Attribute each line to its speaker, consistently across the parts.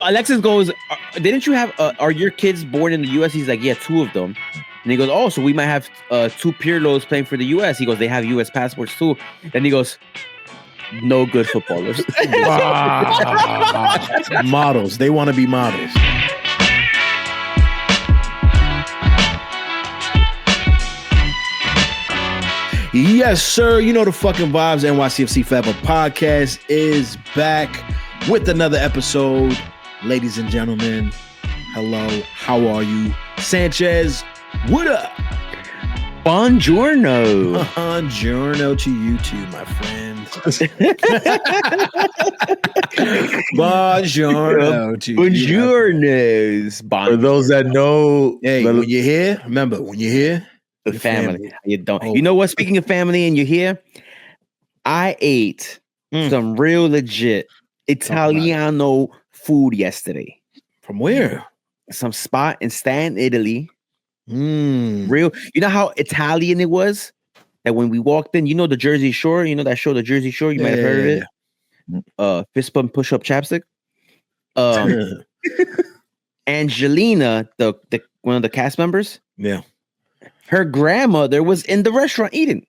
Speaker 1: Alexis goes, didn't you have, are your kids born in the U.S.? He's like, yeah, 2 of them. And he goes, oh, so we might have 2 Pirlos playing for the U.S. He goes, they have U.S. passports too. Then he goes, no good footballers.
Speaker 2: Models. They want to be models. Yes, sir. You know the fucking vibes. NYCFC Forever Podcast is back with another episode. Ladies and gentlemen, hello. How are you? Sanchez, what up?
Speaker 1: Buongiorno.
Speaker 2: Buongiorno to you too, my friend. Buongiorno to you.
Speaker 1: Buongiornos.
Speaker 3: For those that know,
Speaker 2: Hey, when you're here, remember, when you're here,
Speaker 1: The family. You don't. You know what? Speaking of family, and you're here, I ate some real legit Italiano food yesterday.
Speaker 2: From where?
Speaker 1: Some spot in Stanton, Italy. Real. You know how Italian it was? That when we walked in, you know the Jersey Shore. You know that show, The Jersey Shore. You might have heard of it. Fist bump, push up, chapstick. Angelina, the one of the cast members.
Speaker 2: Yeah.
Speaker 1: Her grandmother was in the restaurant eating.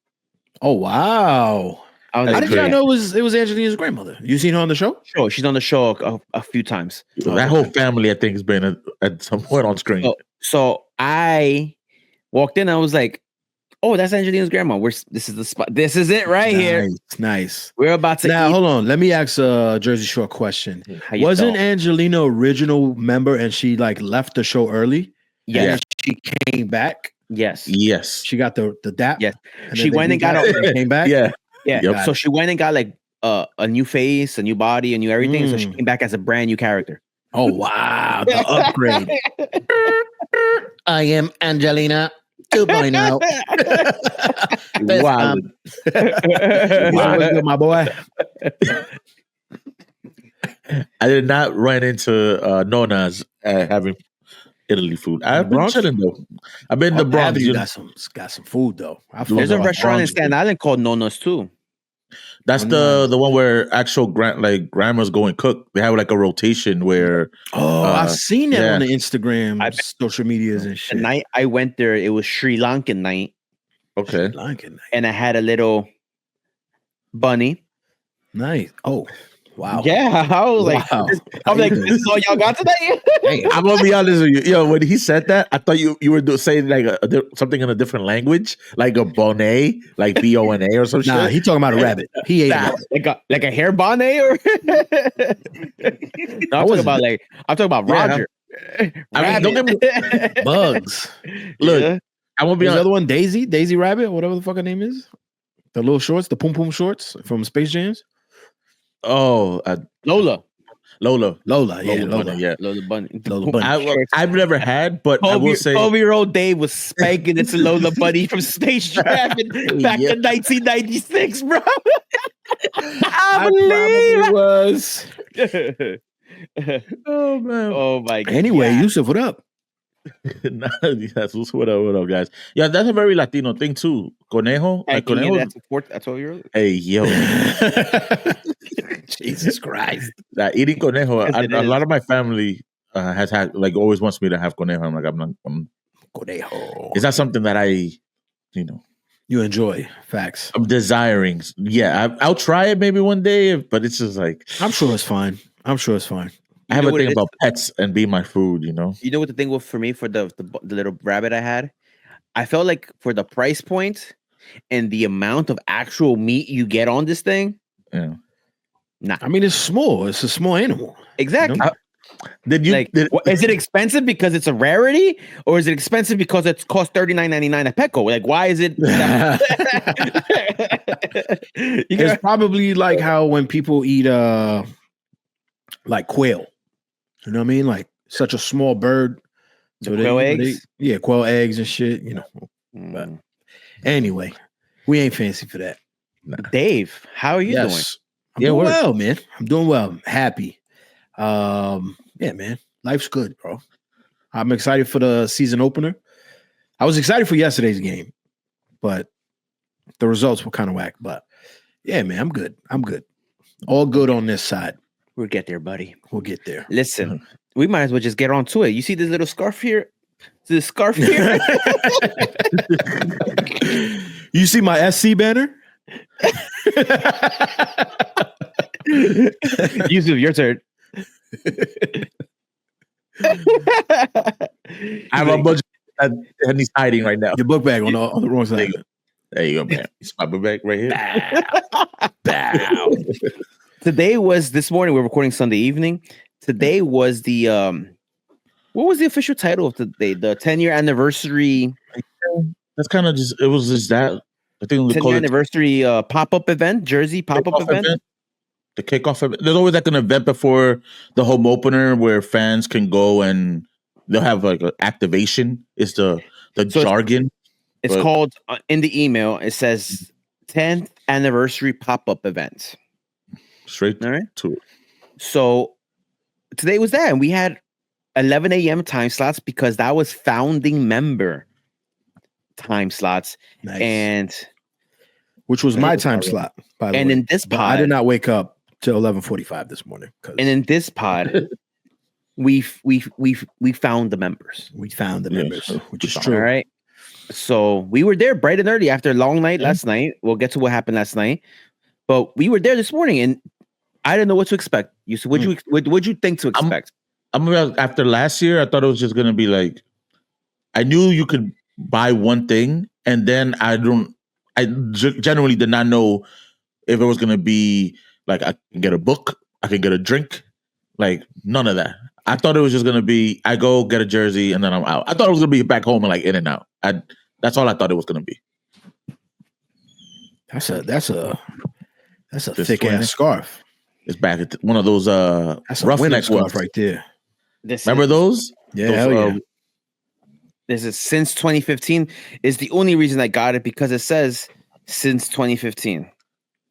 Speaker 2: Oh wow! How did y'all know it was Angelina's grandmother? You seen her on the show?
Speaker 1: Sure, she's on the show a few times.
Speaker 3: That whole family, I think, has been at some point on screen.
Speaker 1: So I walked in. I was like, "Oh, that's Angelina's grandma. This is the spot. This is it right here.
Speaker 2: Nice.
Speaker 1: We're about to
Speaker 2: now.
Speaker 1: eat."
Speaker 2: Hold on. Let me ask a Jersey Shore question. Wasn't Angelina original member and she like left the show early?
Speaker 1: Yeah.
Speaker 2: She came back.
Speaker 1: Yes.
Speaker 2: She got the dap.
Speaker 1: Yes. She went and got
Speaker 2: came back.
Speaker 1: Yeah.
Speaker 3: Yep.
Speaker 1: So she went and got like a new face, a new body, a new everything. So she came back as a brand new character.
Speaker 2: Oh wow, the upgrade. I am Angelina 2.0.
Speaker 1: Wow.
Speaker 2: Wow, my boy.
Speaker 3: I did not run into Nona's having Italy food. I've been chilling though. I've been in the Bronx.
Speaker 2: You got some food though.
Speaker 1: There's a restaurant in Staten Island called Nona's too.
Speaker 3: That's the one where actual grandmas go and cook. They have like a rotation where.
Speaker 2: Oh, I've seen that on the Instagram, social medias and shit.
Speaker 1: The night I went there, it was Sri Lankan night.
Speaker 3: Okay.
Speaker 2: Sri Lankan night.
Speaker 1: And I had a little bunny.
Speaker 2: Nice. Oh. Wow.
Speaker 1: Yeah, I was like, this is all y'all got today?
Speaker 3: Hey, I'm gonna be honest with you. Yo, when he said that, I thought you were saying like something in a different language, like a bonnet, like BONA or some shit.
Speaker 2: Nah, he talking about a rabbit. He ate
Speaker 1: like a hair bonnet, or no, I'm talking about Roger.
Speaker 3: I mean, don't get me
Speaker 2: bugs.
Speaker 3: Look, I won't be
Speaker 2: the other one, Daisy Rabbit, whatever the fuck her name is. The little shorts, the Pum Pum shorts from Space Jams.
Speaker 1: Oh, Lola.
Speaker 2: Lola.
Speaker 1: Lola Bunny.
Speaker 3: I've never had, but I will say
Speaker 1: 12-year-old Dave was spanking into Lola Bunny from Space Jam back in 1996, bro. I believe it was.
Speaker 3: Oh man.
Speaker 1: Oh my god.
Speaker 2: Anyway, Yousef, what up?
Speaker 3: Yes, what up, guys? Yeah, that's a very Latino thing too. Conejo,
Speaker 1: hey,
Speaker 3: like Conejo.
Speaker 1: That's 12-year-old.
Speaker 3: Hey, yo,
Speaker 2: Jesus Christ!
Speaker 3: Eating conejo. A lot of my family has had always wants me to have conejo. I'm like, I'm
Speaker 2: conejo.
Speaker 3: Is that something that
Speaker 2: you enjoy? Facts.
Speaker 3: I'm desiring. Yeah, I'll try it maybe one day, but it's just like
Speaker 2: I'm sure it's fine.
Speaker 3: I have a thing about pets and being my food,
Speaker 1: You know what the thing was for me for the little rabbit I had? I felt like for the price point and the amount of actual meat you get on this thing.
Speaker 3: Yeah.
Speaker 1: Nah.
Speaker 2: I mean, it's small. It's a small animal.
Speaker 1: Exactly.
Speaker 2: You know?
Speaker 1: Is it expensive because it's a rarity, or is it expensive because it costs $39.99 at Petco? Like, why is it?
Speaker 2: It's probably like how when people eat like quail. You know what I mean? Like such a small bird.
Speaker 1: So quail eggs?
Speaker 2: Quail eggs and shit, But anyway, we ain't fancy for that.
Speaker 1: Dave, how are you doing?
Speaker 2: I'm doing well, man. I'm doing well. I'm happy. Yeah, man. Life's good, bro. I'm excited for the season opener. I was excited for yesterday's game, but the results were kind of whack. But yeah, man, I'm good. All good on this side.
Speaker 1: We'll get there, buddy.
Speaker 2: We'll get there.
Speaker 1: Listen, we might as well just get on to it. You see this little scarf here? This scarf here?
Speaker 2: You see my SC banner?
Speaker 1: Yousef, your turn.
Speaker 3: I have a bunch and he's hiding right now.
Speaker 2: Your book bag on the wrong side.
Speaker 3: There you go, man. It's my book bag right here.
Speaker 2: Bow.
Speaker 1: This morning, we're recording Sunday evening. Today was the what was the official title of the day? The 10-year anniversary.
Speaker 3: That's kind of just, it was just that. I think
Speaker 1: 10th anniversary pop-up event, jersey pop-up event.
Speaker 3: The kickoff event. There's always like an event before the home opener where fans can go and they'll have like an activation. It's the jargon.
Speaker 1: It's called in the email. It says 10th anniversary pop-up event.
Speaker 3: Straight
Speaker 1: all right
Speaker 3: to it.
Speaker 1: So today was that, and we had 11 a.m. time slots because that was founding member time slots.
Speaker 2: Nice.
Speaker 1: And
Speaker 2: which was my time slot, by the way.
Speaker 1: And in this pod,
Speaker 2: I did not wake up till 11:45 this morning.
Speaker 1: And in this pod, we found the members.
Speaker 2: We found the members, which is true.
Speaker 1: All right. So we were there bright and early after a long night last night. We'll get to what happened last night, but we were there this morning, and I didn't know what to expect. What'd you think to expect?
Speaker 3: After last year, I thought it was just gonna be like, I knew you could buy one thing, and then I generally did not know if it was gonna be like I can get a book, I can get a drink, like none of that. I thought it was just gonna be I go get a jersey and then I'm out. I thought it was gonna be back home and like in and out. That's all I thought it was gonna be.
Speaker 2: That's a thick ass scarf.
Speaker 3: It's back at one of those
Speaker 2: that's roughneck scarf right there.
Speaker 3: Remember those?
Speaker 2: Yeah, hell yeah.
Speaker 1: This is since 2015. Is the only reason I got it because it says since 2015.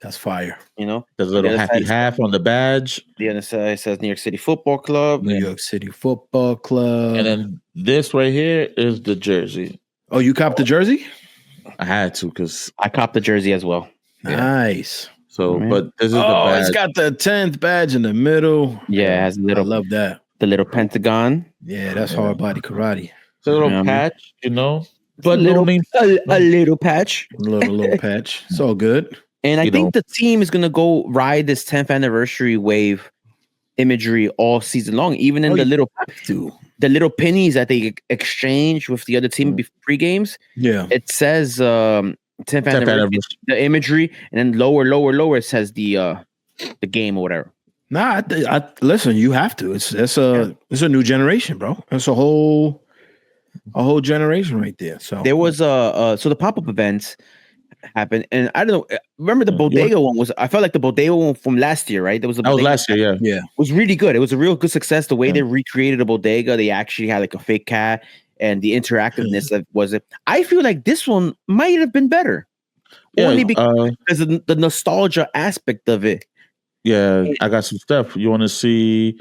Speaker 2: That's fire.
Speaker 1: You know,
Speaker 3: there's a little happy half on the badge.
Speaker 1: The other side says New York City Football Club.
Speaker 2: New York City Football Club.
Speaker 3: And then this right here is the jersey.
Speaker 2: Oh, you copped the jersey?
Speaker 3: I had to because
Speaker 1: I copped the jersey as well.
Speaker 2: Nice.
Speaker 3: So, but this is the badge.
Speaker 2: It's got the 10th badge in the middle.
Speaker 1: Yeah, it has a little.
Speaker 2: I love that.
Speaker 1: The little pentagon.
Speaker 2: Yeah, that's hard body karate.
Speaker 3: It's a little patch, you know.
Speaker 1: But a little patch.
Speaker 2: A little patch. It's all good.
Speaker 1: And I think the team is gonna go ride this 10th anniversary wave imagery all season long, even in the little pennies that they exchange with the other team pre games.
Speaker 2: Yeah,
Speaker 1: it says 10th anniversary, the imagery, and then lower it says the game or whatever.
Speaker 2: Nah, I listen. You have to. It's a new generation, bro. It's a whole generation right there. So
Speaker 1: there was so the pop-up events happened, and I don't know. Remember the bodega one was? I felt like the bodega one from last year, right? That was
Speaker 3: last year,
Speaker 2: yeah.
Speaker 1: It was really good. It was a real good success. The way they recreated a bodega, they actually had like a fake cat, and the interactiveness that was it. I feel like this one might have been better, only because of the nostalgia aspect of it.
Speaker 3: Yeah, I got some stuff. You want to see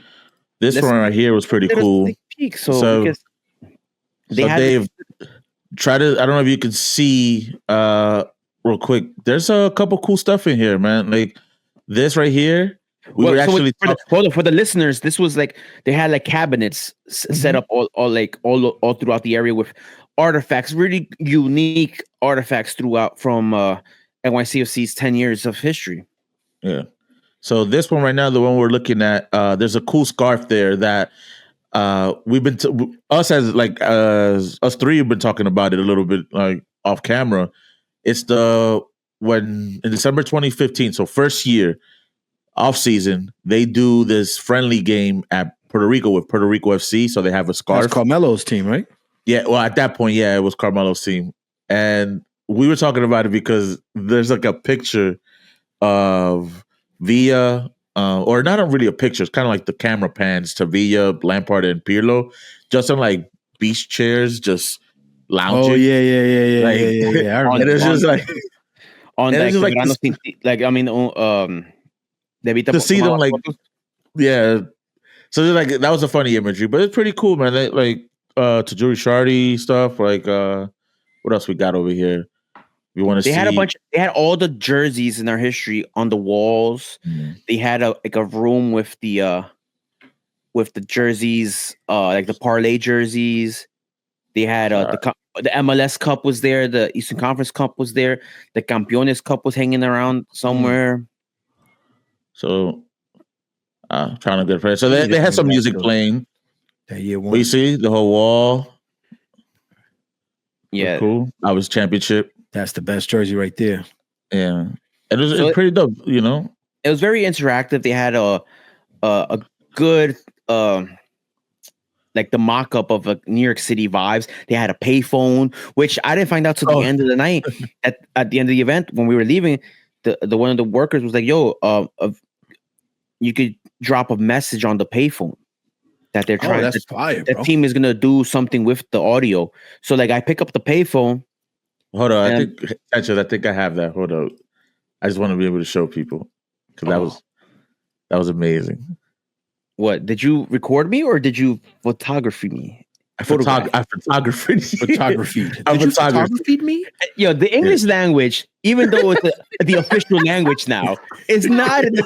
Speaker 3: this one right here was pretty cool.
Speaker 1: So
Speaker 3: Dave, try to. I don't know if you can see real quick. There's a couple cool stuff in here, man. Like this right here. For the listeners, this was like they had like cabinets set up all throughout the area with artifacts, really unique artifacts throughout from NYCFC's 10 years of history. Yeah. So this one right now, the one we're looking at, there's a cool scarf there that we've been us three have been talking about it a little bit like off camera. It's in December 2015, so first year off season, they do this friendly game at Puerto Rico with Puerto Rico FC. So they have a scarf.
Speaker 2: That's Carmelo's team, right?
Speaker 3: Yeah. Well, at that point, yeah, it was Carmelo's team, and we were talking about it because there's like a picture of Villa, or not really a picture. It's kind of like the camera pans to Villa, Lampard, and Pirlo, just on like beach chairs, just lounging.
Speaker 2: Oh yeah. I remember.
Speaker 3: It's just like
Speaker 1: on that.
Speaker 3: To see them like, yeah. So like that was a funny imagery, but it's pretty cool, man. Like Tajuri Shardy stuff. Like what else we got over here? We want to see.
Speaker 1: They had all the jerseys in our history on the walls. They had a room with the jerseys, like the parlay jerseys. They had the MLS Cup was there. The Eastern Conference Cup was there. The Campeones Cup was hanging around somewhere.
Speaker 3: So, trying to get friends. So they had some music playing.
Speaker 2: That year one.
Speaker 3: We see the whole wall.
Speaker 1: Yeah,
Speaker 3: cool. I was championship.
Speaker 2: That's the best jersey right there.
Speaker 3: Yeah, it was pretty dope. You know,
Speaker 1: it was very interactive. They had a good like the mock-up of a New York City vibes. They had a payphone, which I didn't find out till the end of the night. At the end of the event, when we were leaving, the one of the workers was like, "Yo, you could drop a message on the payphone that they're trying.
Speaker 2: That's fire, bro.
Speaker 1: The team is gonna do something with the audio." So like, I pick up the payphone.
Speaker 3: Hold on, I think I have that. Hold on, I just want to be able to show people because that was amazing.
Speaker 1: What, did you record me or did you photography me?
Speaker 3: I photographed
Speaker 2: me.
Speaker 1: Yo, the English language, even though it's the official language now, is not an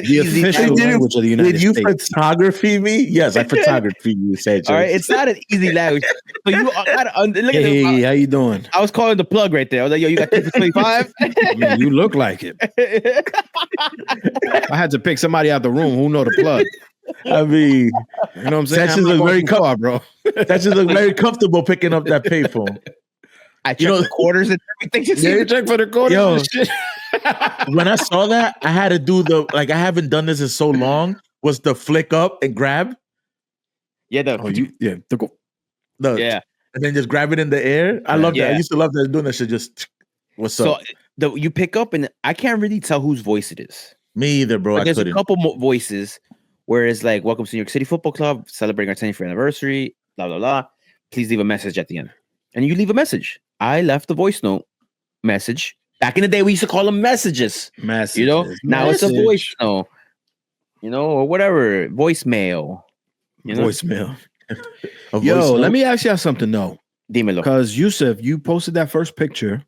Speaker 1: easy
Speaker 2: official language of the United States.
Speaker 3: Did you photography me? Yes, I photography you, Sanchez.
Speaker 1: All right, it's not an easy language. So you gotta look
Speaker 2: hey, how you doing?
Speaker 1: I was calling the plug right there. I was like, yo, you got 2 for 25?
Speaker 2: You look like it. I had to pick somebody out the room who know the plug.
Speaker 3: I mean,
Speaker 2: you know what I'm saying?
Speaker 3: Sanchez look very
Speaker 2: bro.
Speaker 3: Sanchez look very comfortable picking up that payphone.
Speaker 1: I checked the quarters and everything.
Speaker 2: Yeah, you check for the quarters.
Speaker 3: Yo,
Speaker 2: and shit.
Speaker 3: When I saw that, I had to do I haven't done this in so long. Was the flick up and grab?
Speaker 1: Yeah,
Speaker 3: and then just grab it in the air. I love that. I used to love that, doing that shit. Just what's up?
Speaker 1: So you pick up, and I can't really tell whose voice it is.
Speaker 3: Me either, bro.
Speaker 1: There's a couple more voices. Whereas, like, welcome to New York City Football Club, celebrating our 10th anniversary, blah, blah, blah. Please leave a message at the end. And you leave a message. I left the voice note message. Back in the day, we used to call them messages. You know? Now it's a voice note. You know, or whatever. Voicemail. You know?
Speaker 2: Voicemail. Yo, let me ask y'all something, though.
Speaker 1: Dímelo.
Speaker 2: Because, Yousef, you posted that first picture,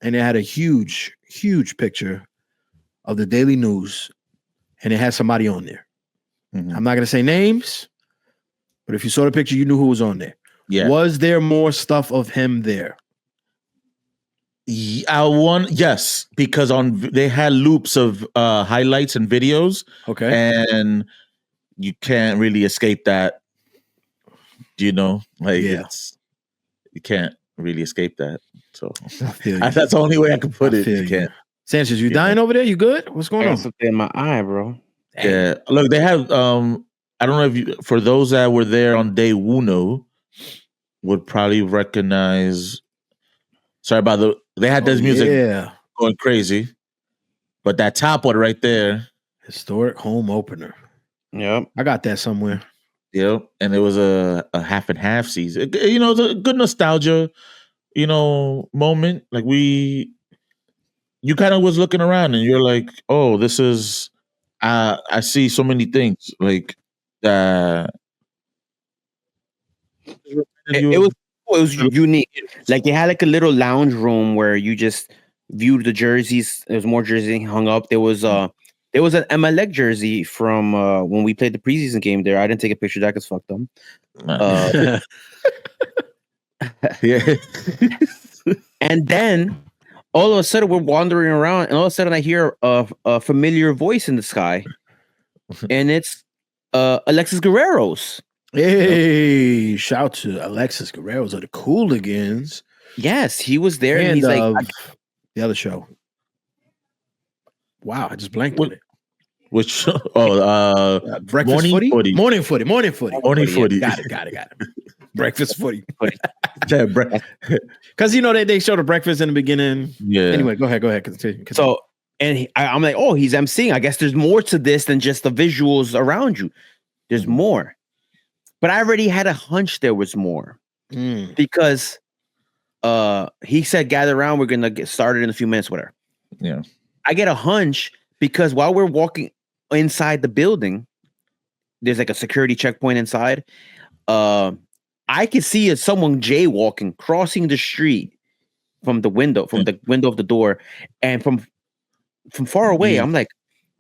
Speaker 2: and it had a huge, huge picture of the Daily News, and it had somebody on there. I'm not going to say names, but if you saw the picture, you knew who was on there.
Speaker 3: Yeah.
Speaker 2: Was there more stuff of him there?
Speaker 3: Yes, because they had loops of highlights and videos.
Speaker 2: Okay.
Speaker 3: And you can't really escape that. You know, like you can't really escape that. So that's the only way I can put it. You can't.
Speaker 2: Sanchez, you dying over there? You good? What's going on?
Speaker 1: Something in my eye, bro.
Speaker 3: Yeah, look, they have. I don't know if for those that were there on day uno, would probably recognize. Sorry about they had this music going crazy, but that top one right there,
Speaker 2: historic home opener.
Speaker 1: Yep,
Speaker 2: I got that somewhere.
Speaker 3: Yep, and it was a half and half season. You know, it's a good nostalgia, moment. Like you kind of was looking around and you're like, oh, this is. I see so many things like that.
Speaker 1: It was unique. Like they had like a little lounge room where you just viewed the jerseys. There's more jerseys hung up. There was an MLX jersey from when we played the preseason game there. I didn't take a picture of that because fuck them.
Speaker 3: Yeah.
Speaker 1: And then all of a sudden we're wandering around, and all of a sudden I hear a familiar voice in the sky, and it's Alexis Guerrero's.
Speaker 2: Hey, shout to Alexis Guerrero's of the Cooligans.
Speaker 1: Yes, he was there, and he's like
Speaker 2: the other show. Wow, I just blanked on it.
Speaker 3: Which
Speaker 2: breakfast footy? Morning footy.
Speaker 3: Got
Speaker 2: it. Breakfast footy.
Speaker 3: Because
Speaker 2: they show the breakfast in the beginning.
Speaker 3: Yeah.
Speaker 2: Anyway, go ahead. Continue.
Speaker 1: So, and I'm like, oh, he's emceeing. I guess there's more to this than just the visuals around you. There's more. But I already had a hunch there was more because he said, "Gather around. We're gonna get started in a few minutes." Whatever.
Speaker 3: Yeah.
Speaker 1: I get a hunch because while we're walking inside the building, there's like a security checkpoint inside. I could see someone jaywalking, crossing the street the window of the door, and from far away, I'm like,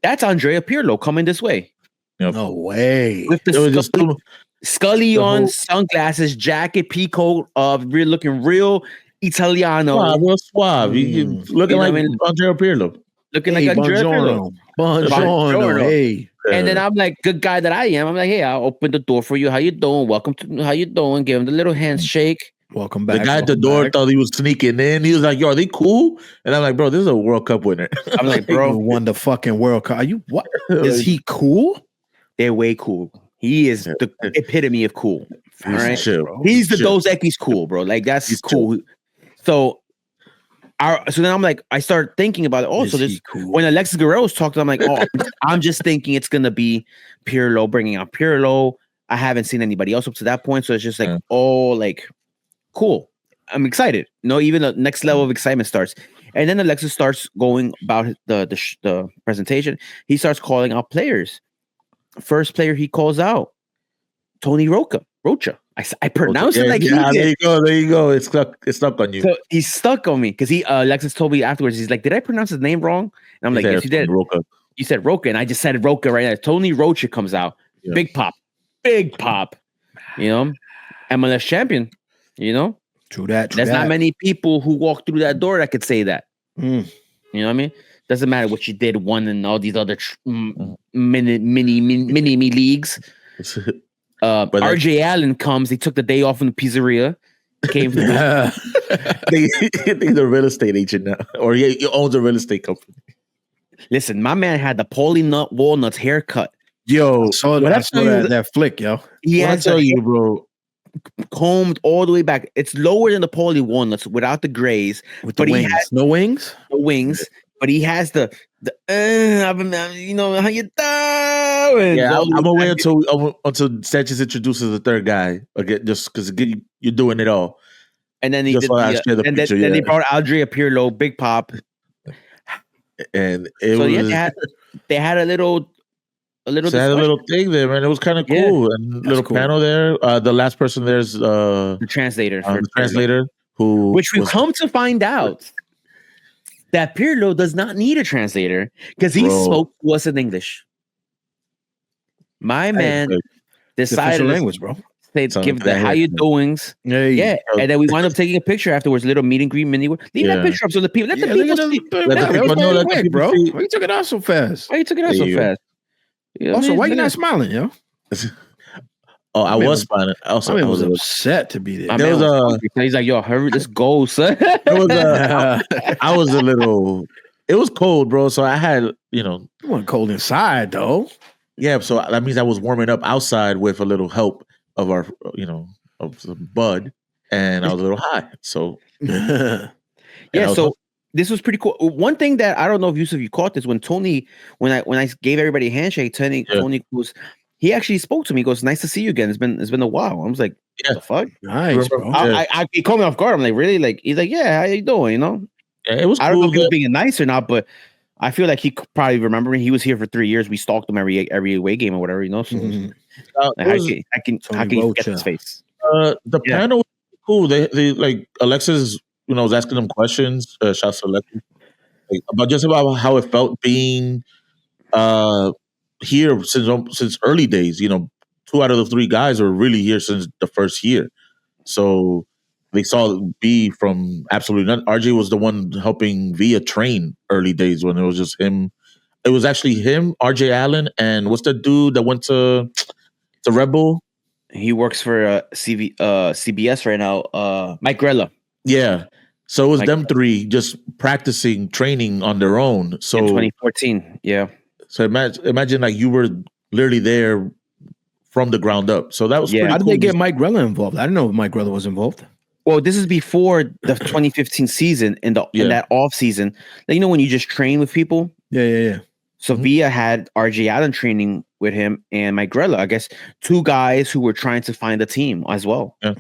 Speaker 1: that's Andrea Pirlo coming this way.
Speaker 2: Yep. No way.
Speaker 1: With the Scully on, sunglasses, jacket, peacoat, really looking real Italiano.
Speaker 3: Real suave. Looking like Andrea Pirlo.
Speaker 1: Looking like Andrea Pirlo.
Speaker 2: Buongiorno. Hey.
Speaker 1: And then I'm like, good guy that I am. I'm like, hey, I'll open the door for you. How you doing? Welcome to. How you doing? Give him the little handshake.
Speaker 2: Welcome back.
Speaker 3: The guy at the door thought he was sneaking in. He was like, yo, are they cool? And I'm like, bro, this is a World Cup winner.
Speaker 1: I'm like, bro,
Speaker 2: he won the fucking World Cup. Are you what? Is he cool?
Speaker 1: They're way cool. He is the epitome of cool. All right?
Speaker 3: Chill.
Speaker 1: He's the Dos Equis cool, bro. Like, that's cool. Chill. So then I'm like, I start thinking about it. Also, cool? When Alexis Guerrero was talking, I'm like, oh, I'm just thinking it's gonna be Pirlo, bringing out Pirlo. I haven't seen anybody else up to that point, so it's just like, like, cool. I'm excited. Even the next level of excitement starts, and then Alexis starts going about the presentation. He starts calling out players. First player he calls out, Tony Rocha. I pronounced it like he did.
Speaker 3: There you go. It's stuck on you.
Speaker 1: So he's stuck on me because Alexis told me afterwards. He's like, "Did I pronounce his name wrong?" And I'm like, "Yes, you did."
Speaker 3: Rocha.
Speaker 1: You said Rocha, and I just said Rocha right now. Tony Rocha comes out, big pop, MLS champion.
Speaker 2: True that.
Speaker 1: There's not many people who walk through that door that could say that. You know what I mean? Doesn't matter what you did, won in all these other mini leagues. But RJ Allen comes. He took the day off from the pizzeria. Came from
Speaker 3: he's a real estate agent now, or he owns a real estate company.
Speaker 1: Listen, my man had the Paulie Walnuts haircut.
Speaker 2: Yo, I saw that flick, yo.
Speaker 1: He had to bro. Combed all the way back. It's lower than the Paulie Walnuts without the grays.
Speaker 2: With the wings. No wings?
Speaker 1: No wings. But he has the how you doing?
Speaker 3: Yeah, I'm gonna wait until Sanchez introduces the third guy again, just because you're doing it all.
Speaker 1: And then he did then he brought Andrea Pirlo, big pop,
Speaker 3: and
Speaker 1: they had a little
Speaker 3: thing there, man. It was kind of cool, and little panel there. The last person there's
Speaker 1: the translator, which we come to find out that Pirlo does not need a translator because he spoke to us in English. My man decided
Speaker 2: language, bro.
Speaker 1: Give the how you doings. Yeah. And then we wind up taking a picture afterwards, a little meet and greet mini. Leave that picture up so the people let the people see.
Speaker 2: Bro. Why you took it out so fast? Also, why you not smiling, yo?
Speaker 3: Oh, I was smiling. Also,
Speaker 2: I was upset to be there.
Speaker 1: He's like, yo, hurry, let's go, son.
Speaker 3: I was a little. It was cold, bro. So I had,
Speaker 2: It wasn't cold inside, though.
Speaker 3: Yeah, so that means I was warming up outside with a little help of our, of some bud, and I was a little high. So
Speaker 1: so this was pretty cool. One thing that I don't know if Yousef, you caught this when I gave everybody a handshake, Tony was. He actually spoke to me. He goes, "Nice to see you again. It's been a while." I was like, "What the fuck?"
Speaker 2: Nice, bro.
Speaker 1: He caught me off guard. I'm like, "Really?" Like, he's like, "Yeah, how you doing?"
Speaker 3: Yeah, it was.
Speaker 1: I don't know if he was being nice or not, but I feel like he could probably remember me. He was here for 3 years. We stalked him every away game or whatever, So how can you get his face?
Speaker 3: The panel was cool. They like Alexis, was asking them questions. Shouts to Alexis, about how it felt being here since early days. 2 out of the 3 guys were really here since the first year. So they saw B from absolutely nothing. RJ was the one helping Villa train early days when it was just him. It was actually him, RJ Allen, and what's the dude that went to Red Bull?
Speaker 1: He works for CBS right now. Mike Grella.
Speaker 3: Yeah. So it was them 3 just practicing, training on their own. So
Speaker 1: in 2014, yeah.
Speaker 3: So imagine like you were literally there from the ground up. So that was pretty
Speaker 2: How
Speaker 3: cool.
Speaker 2: did they get Mike Grella involved? I didn't know if Mike Grella was involved.
Speaker 1: Well, this is before the 2015 season in that off season. Like, when you just train with people.
Speaker 2: Yeah.
Speaker 1: So Villa had RJ Allen training with him and Mike Grella. I guess 2 guys who were trying to find a team as well.
Speaker 3: Yeah.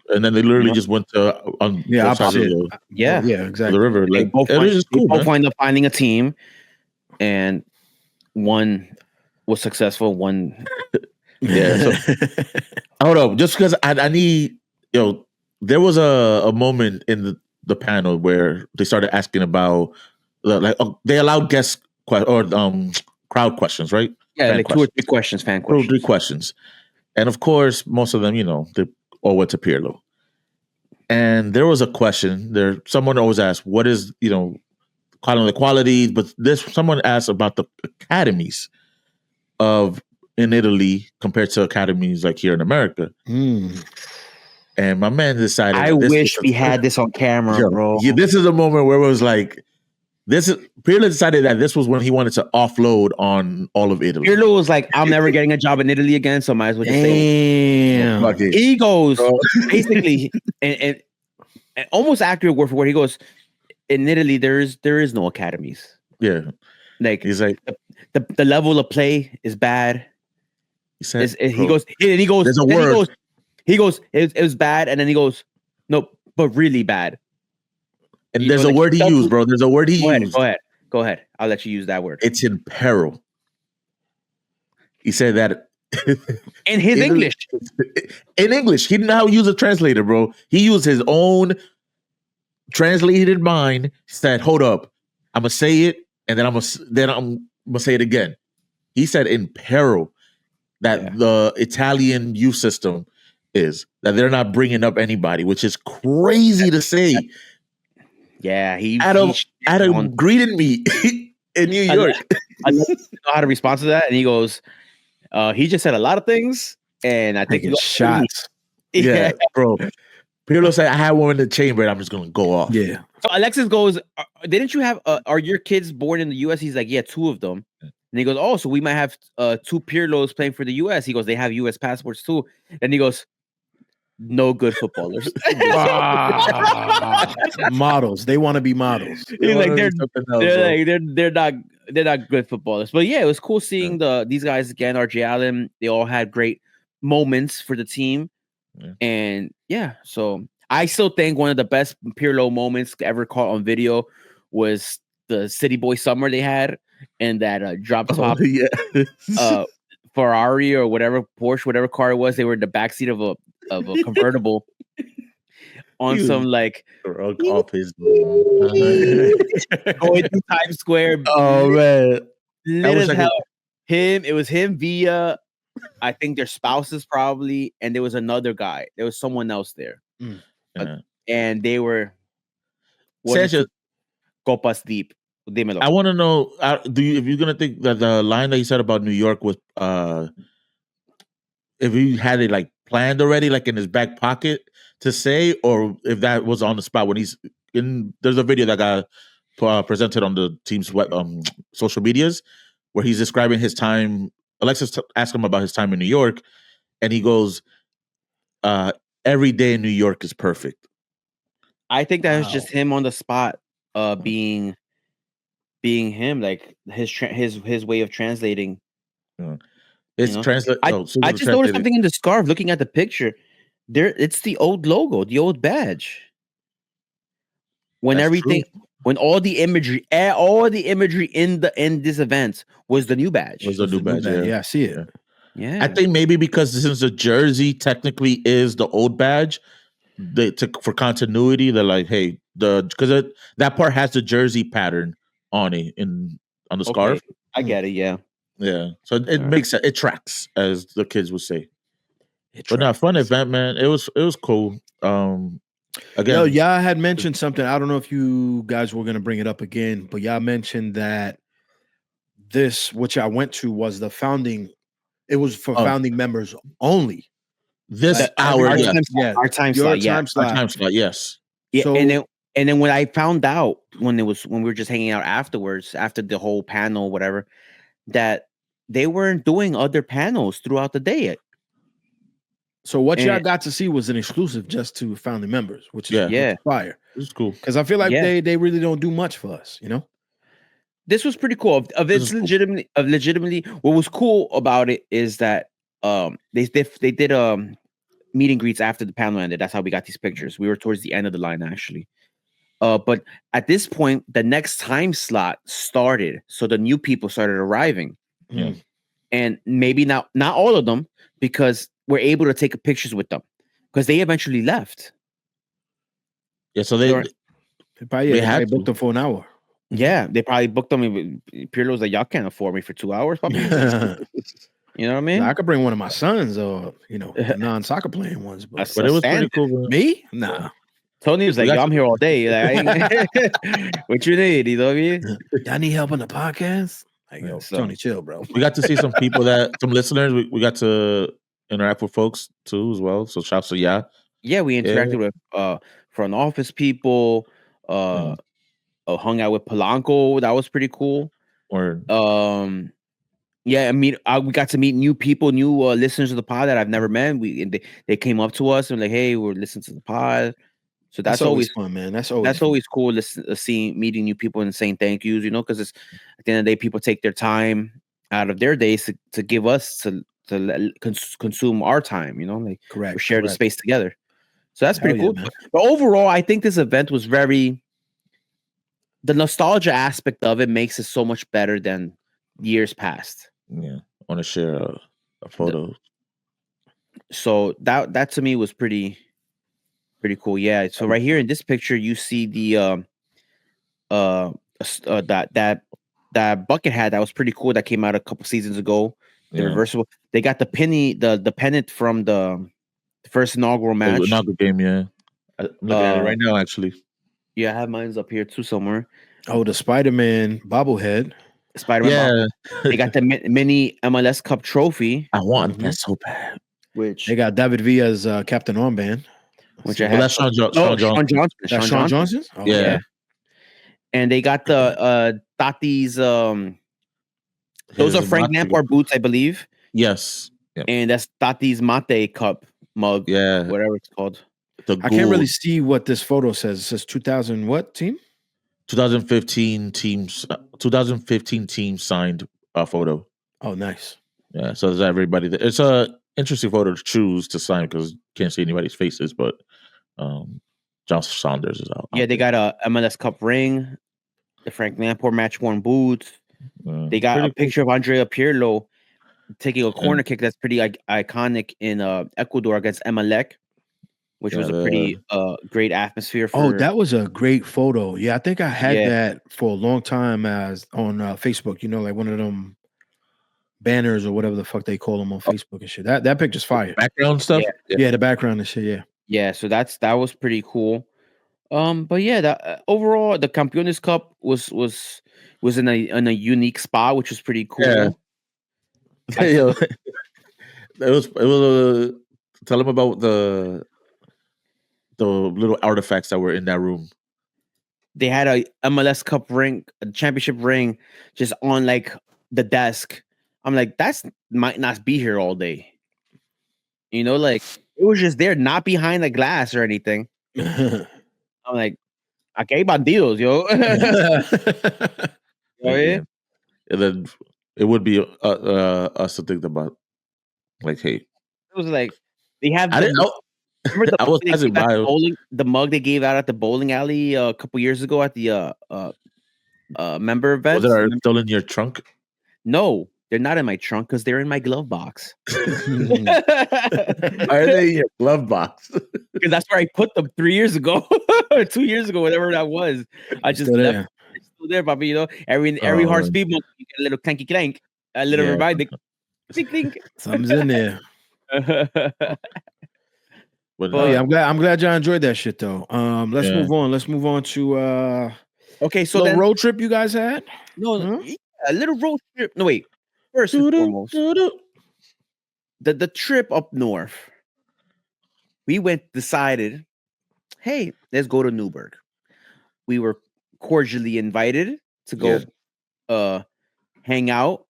Speaker 3: And then they literally just went to
Speaker 1: exactly.
Speaker 3: The river. Like,
Speaker 1: both wind up finding a team, and one was successful. One,
Speaker 3: So, hold up, just because I need, there was a moment in the panel where they started asking about they allowed guest crowd questions, right?
Speaker 1: Yeah, fan like questions. 2 or 3 questions, fan questions.
Speaker 3: 2 or 3 questions. And of course, most of them, they all went to Pirlo. And there was a question there. Someone always asked, what is, the qualities? But someone asked about the academies in Italy compared to academies like here in America. And my man decided.
Speaker 1: I wish we had this on camera, bro.
Speaker 3: Yeah, this is a moment where it was like, Pirlo decided that this was when he wanted to offload on all of Italy.
Speaker 1: Pirlo was like, I'm never getting a job in Italy again, so might as well just
Speaker 2: say
Speaker 1: he goes, basically, and almost accurate word for word. He goes, in Italy, there is no academies.
Speaker 3: Yeah.
Speaker 1: Like,
Speaker 3: he's like,
Speaker 1: the level of play is bad.
Speaker 3: He said,
Speaker 1: he goes, there's a word. He goes, it was bad, and then he goes, nope, but really bad.
Speaker 3: And there's a word he used, bro. There's a word he used.
Speaker 1: Go ahead. I'll let you use that word.
Speaker 3: It's in peril. He said that
Speaker 1: in his English.
Speaker 3: In English, he didn't know how to use a translator, bro. He used his own translated mind. Said, "Hold up, I'm gonna say it, and then I'm gonna say it again." He said, "In peril," that the Italian youth system is that they're not bringing up anybody, which is crazy to say.
Speaker 1: Yeah,
Speaker 3: Adam greeted me in New York.
Speaker 1: I don't know how to respond to that, and he goes, he just said a lot of things, and I think
Speaker 2: shots.
Speaker 3: Yeah, bro. Pirlo said, I had one in the chamber, and I'm just gonna go off.
Speaker 2: Yeah.
Speaker 1: So Alexis goes, didn't you have? Are your kids born in the U.S.? He's like, yeah, 2 of them. And he goes, oh, so we might have 2 Pirlos playing for the U.S. He goes, they have U.S. passports too. And he goes, no good footballers.
Speaker 2: Models. They want to be models.
Speaker 1: He's like they're not good footballers. But yeah, it was cool seeing these guys again. RJ Allen, they all had great moments for the team. Yeah. And yeah, so I still think one of the best Pirlo moments ever caught on video was the City Boy Summer they had, and that drop top Ferrari or whatever, Porsche, whatever car it was. They were in the backseat of a convertible on some like
Speaker 3: off his
Speaker 1: going through Times Square.
Speaker 3: Oh man,
Speaker 1: lit as hell. It was him via, I think their spouses probably, and there was another guy. There was someone else there, and they were
Speaker 3: Sanchez
Speaker 1: copas deep. Dímelo.
Speaker 3: I want to know, if you're gonna think that the line that you said about New York was, if he had it like planned already, like in his back pocket to say, or if that was on the spot when he's in. There's a video that got presented on the team's social medias where he's describing his time. Alexis asked him about his time in New York, and he goes, "Every day in New York is perfect."
Speaker 1: I think that was just him on the spot, being him, like his way of translating.
Speaker 3: It's translate.
Speaker 1: I just noticed something in the scarf. Looking at the picture, there it's the old logo, the old badge. When all the imagery in this event was the new badge.
Speaker 3: Was the new badge?
Speaker 2: Yeah, I see it.
Speaker 1: Yeah,
Speaker 3: I think maybe because since the jersey technically is the old badge, they took for continuity. They're like, hey, because that part has the jersey pattern on it on the scarf.
Speaker 1: I get it. Yeah.
Speaker 3: Yeah, so it makes it tracks, as the kids would say. But not fun event, man. It was cool. Again,
Speaker 2: y'all had mentioned something. I don't know if you guys were gonna bring it up again, but y'all mentioned that this, which I went to, was the founding. It was for founding members only.
Speaker 3: This
Speaker 1: our time slot,
Speaker 3: yes.
Speaker 1: Yeah, so, and then when I found out when we were just hanging out afterwards, after the whole panel, whatever, that they weren't doing other panels throughout the day.
Speaker 2: So what y'all got to see was an exclusive just to founding members, which is fire.
Speaker 3: It's cool
Speaker 2: because I feel like they really don't do much for us,
Speaker 1: This was pretty cool. Legitimately, what was cool about it is that they did meet and greets after the panel ended. That's how we got these pictures. We were towards the end of the line actually. But at this point, the next time slot started, so the new people started arriving.
Speaker 3: Yeah.
Speaker 1: And maybe not all of them, because we're able to take pictures with them because they eventually left.
Speaker 3: Yeah, so
Speaker 2: They booked them for an hour.
Speaker 1: Yeah, they probably booked them. Pirlo's like, y'all can't afford me for 2 hours, puppy. You know what I mean?
Speaker 2: I could bring one of my sons, or non-soccer playing ones, but
Speaker 3: it was pretty cool. Bro.
Speaker 2: Me? Nah.
Speaker 1: Tony was like, yo, I'm here all day. Like, what you need? You know what I mean?
Speaker 2: Y'all need help on the podcast? Like, yo, Tony, chill, bro.
Speaker 3: We got to see some people some listeners. We got to interact with folks too as well. So shouts to yeah.
Speaker 1: Yeah, we interacted with front office people. Hung out with Polanco. That was pretty cool. Yeah, I mean, we got to meet new people, new listeners of the pod that I've never met. They came up to us and like, hey, we're listening to the pod. So that's always
Speaker 2: fun, man. That's
Speaker 1: always cool. Meeting new people and saying thank yous, because it's at the end of the day, people take their time out of their days to give us to consume our time. Like
Speaker 2: correct.
Speaker 1: We share the space together. So that's pretty cool. Man. But overall, I think this event was the nostalgia aspect of it makes it so much better than years past.
Speaker 3: Yeah, I want to share a photo.
Speaker 1: So that to me was pretty cool. Yeah. So right here in this picture, you see the that bucket hat that was pretty cool that came out a couple seasons ago. The reversible. They got the pennant from the first inaugural match.
Speaker 3: Inaugural game, yeah. I'm looking at it right now, actually.
Speaker 1: Yeah, I have mine up here too somewhere.
Speaker 2: Oh, the Spider-Man bobblehead.
Speaker 1: Spider-Man. They got the mini MLS Cup trophy.
Speaker 3: I want that so bad.
Speaker 1: Which
Speaker 2: they got David Villa's Captain Armband.
Speaker 1: Which I have.
Speaker 3: That's Sean Johnson.
Speaker 2: That's Sean Johnson?
Speaker 3: Oh, yeah.
Speaker 1: And they got the Tati's those are Frank Lampard boots, I believe.
Speaker 3: Yes.
Speaker 1: Yep. And that's Tati's Mate cup mug.
Speaker 3: Yeah.
Speaker 1: Whatever it's called.
Speaker 2: I can't really see what this photo says. It says 2000 what team?
Speaker 3: 2015 teams. 2015 team signed a photo.
Speaker 2: Oh, nice.
Speaker 3: Yeah. So there's everybody. It's a interesting photo to choose to sign because you can't see anybody's faces, but John Saunders is out.
Speaker 1: Yeah, they got a MLS Cup ring, the Frank Lampard match worn boots. They got a picture of Andrea Pirlo taking a corner kick that's pretty iconic in Ecuador against Emelec, which was a pretty great atmosphere.
Speaker 2: That was a great photo. Yeah, I think I had that for a long time as on Facebook. Like one of them banners or whatever the fuck they call them on Facebook and shit. That picture's fire.
Speaker 3: Background stuff.
Speaker 2: Yeah, the background and shit. Yeah.
Speaker 1: Yeah, so that was pretty cool. But yeah, overall the Campeones Cup was in a unique spot, which was pretty cool.
Speaker 3: Yeah. It was tell them about the little artifacts that were in that room.
Speaker 1: They had a MLS Cup ring, a championship ring, just on like the desk. I'm like, that's might not be here all day. Like it was just there, not behind the glass or anything. I'm like, okay, bandidos, yo.
Speaker 3: Yeah. And then it would be us to think about, like, hey,
Speaker 1: it was like they have.
Speaker 3: Remember
Speaker 1: the mug they gave out at the bowling alley a couple years ago at the member event.
Speaker 3: Was it still in your trunk?
Speaker 1: No, they're not in my trunk because they're in my glove box.
Speaker 3: Are they in your glove box?
Speaker 1: Because that's where I put them 3 years ago or 2 years ago, whatever that was. I just left. It's still there, Bobby. Every hard speed mug, you get a little clanky clank, a little reminder. Clink.
Speaker 2: Something's in there. I'm glad y'all enjoyed that shit though. Let's move on. Let's move on to
Speaker 1: okay. So
Speaker 2: the road trip you guys had?
Speaker 1: No, a little road trip. No, wait. First and foremost, the trip up north. We decided, hey, let's go to Newburgh. We were cordially invited to go hang out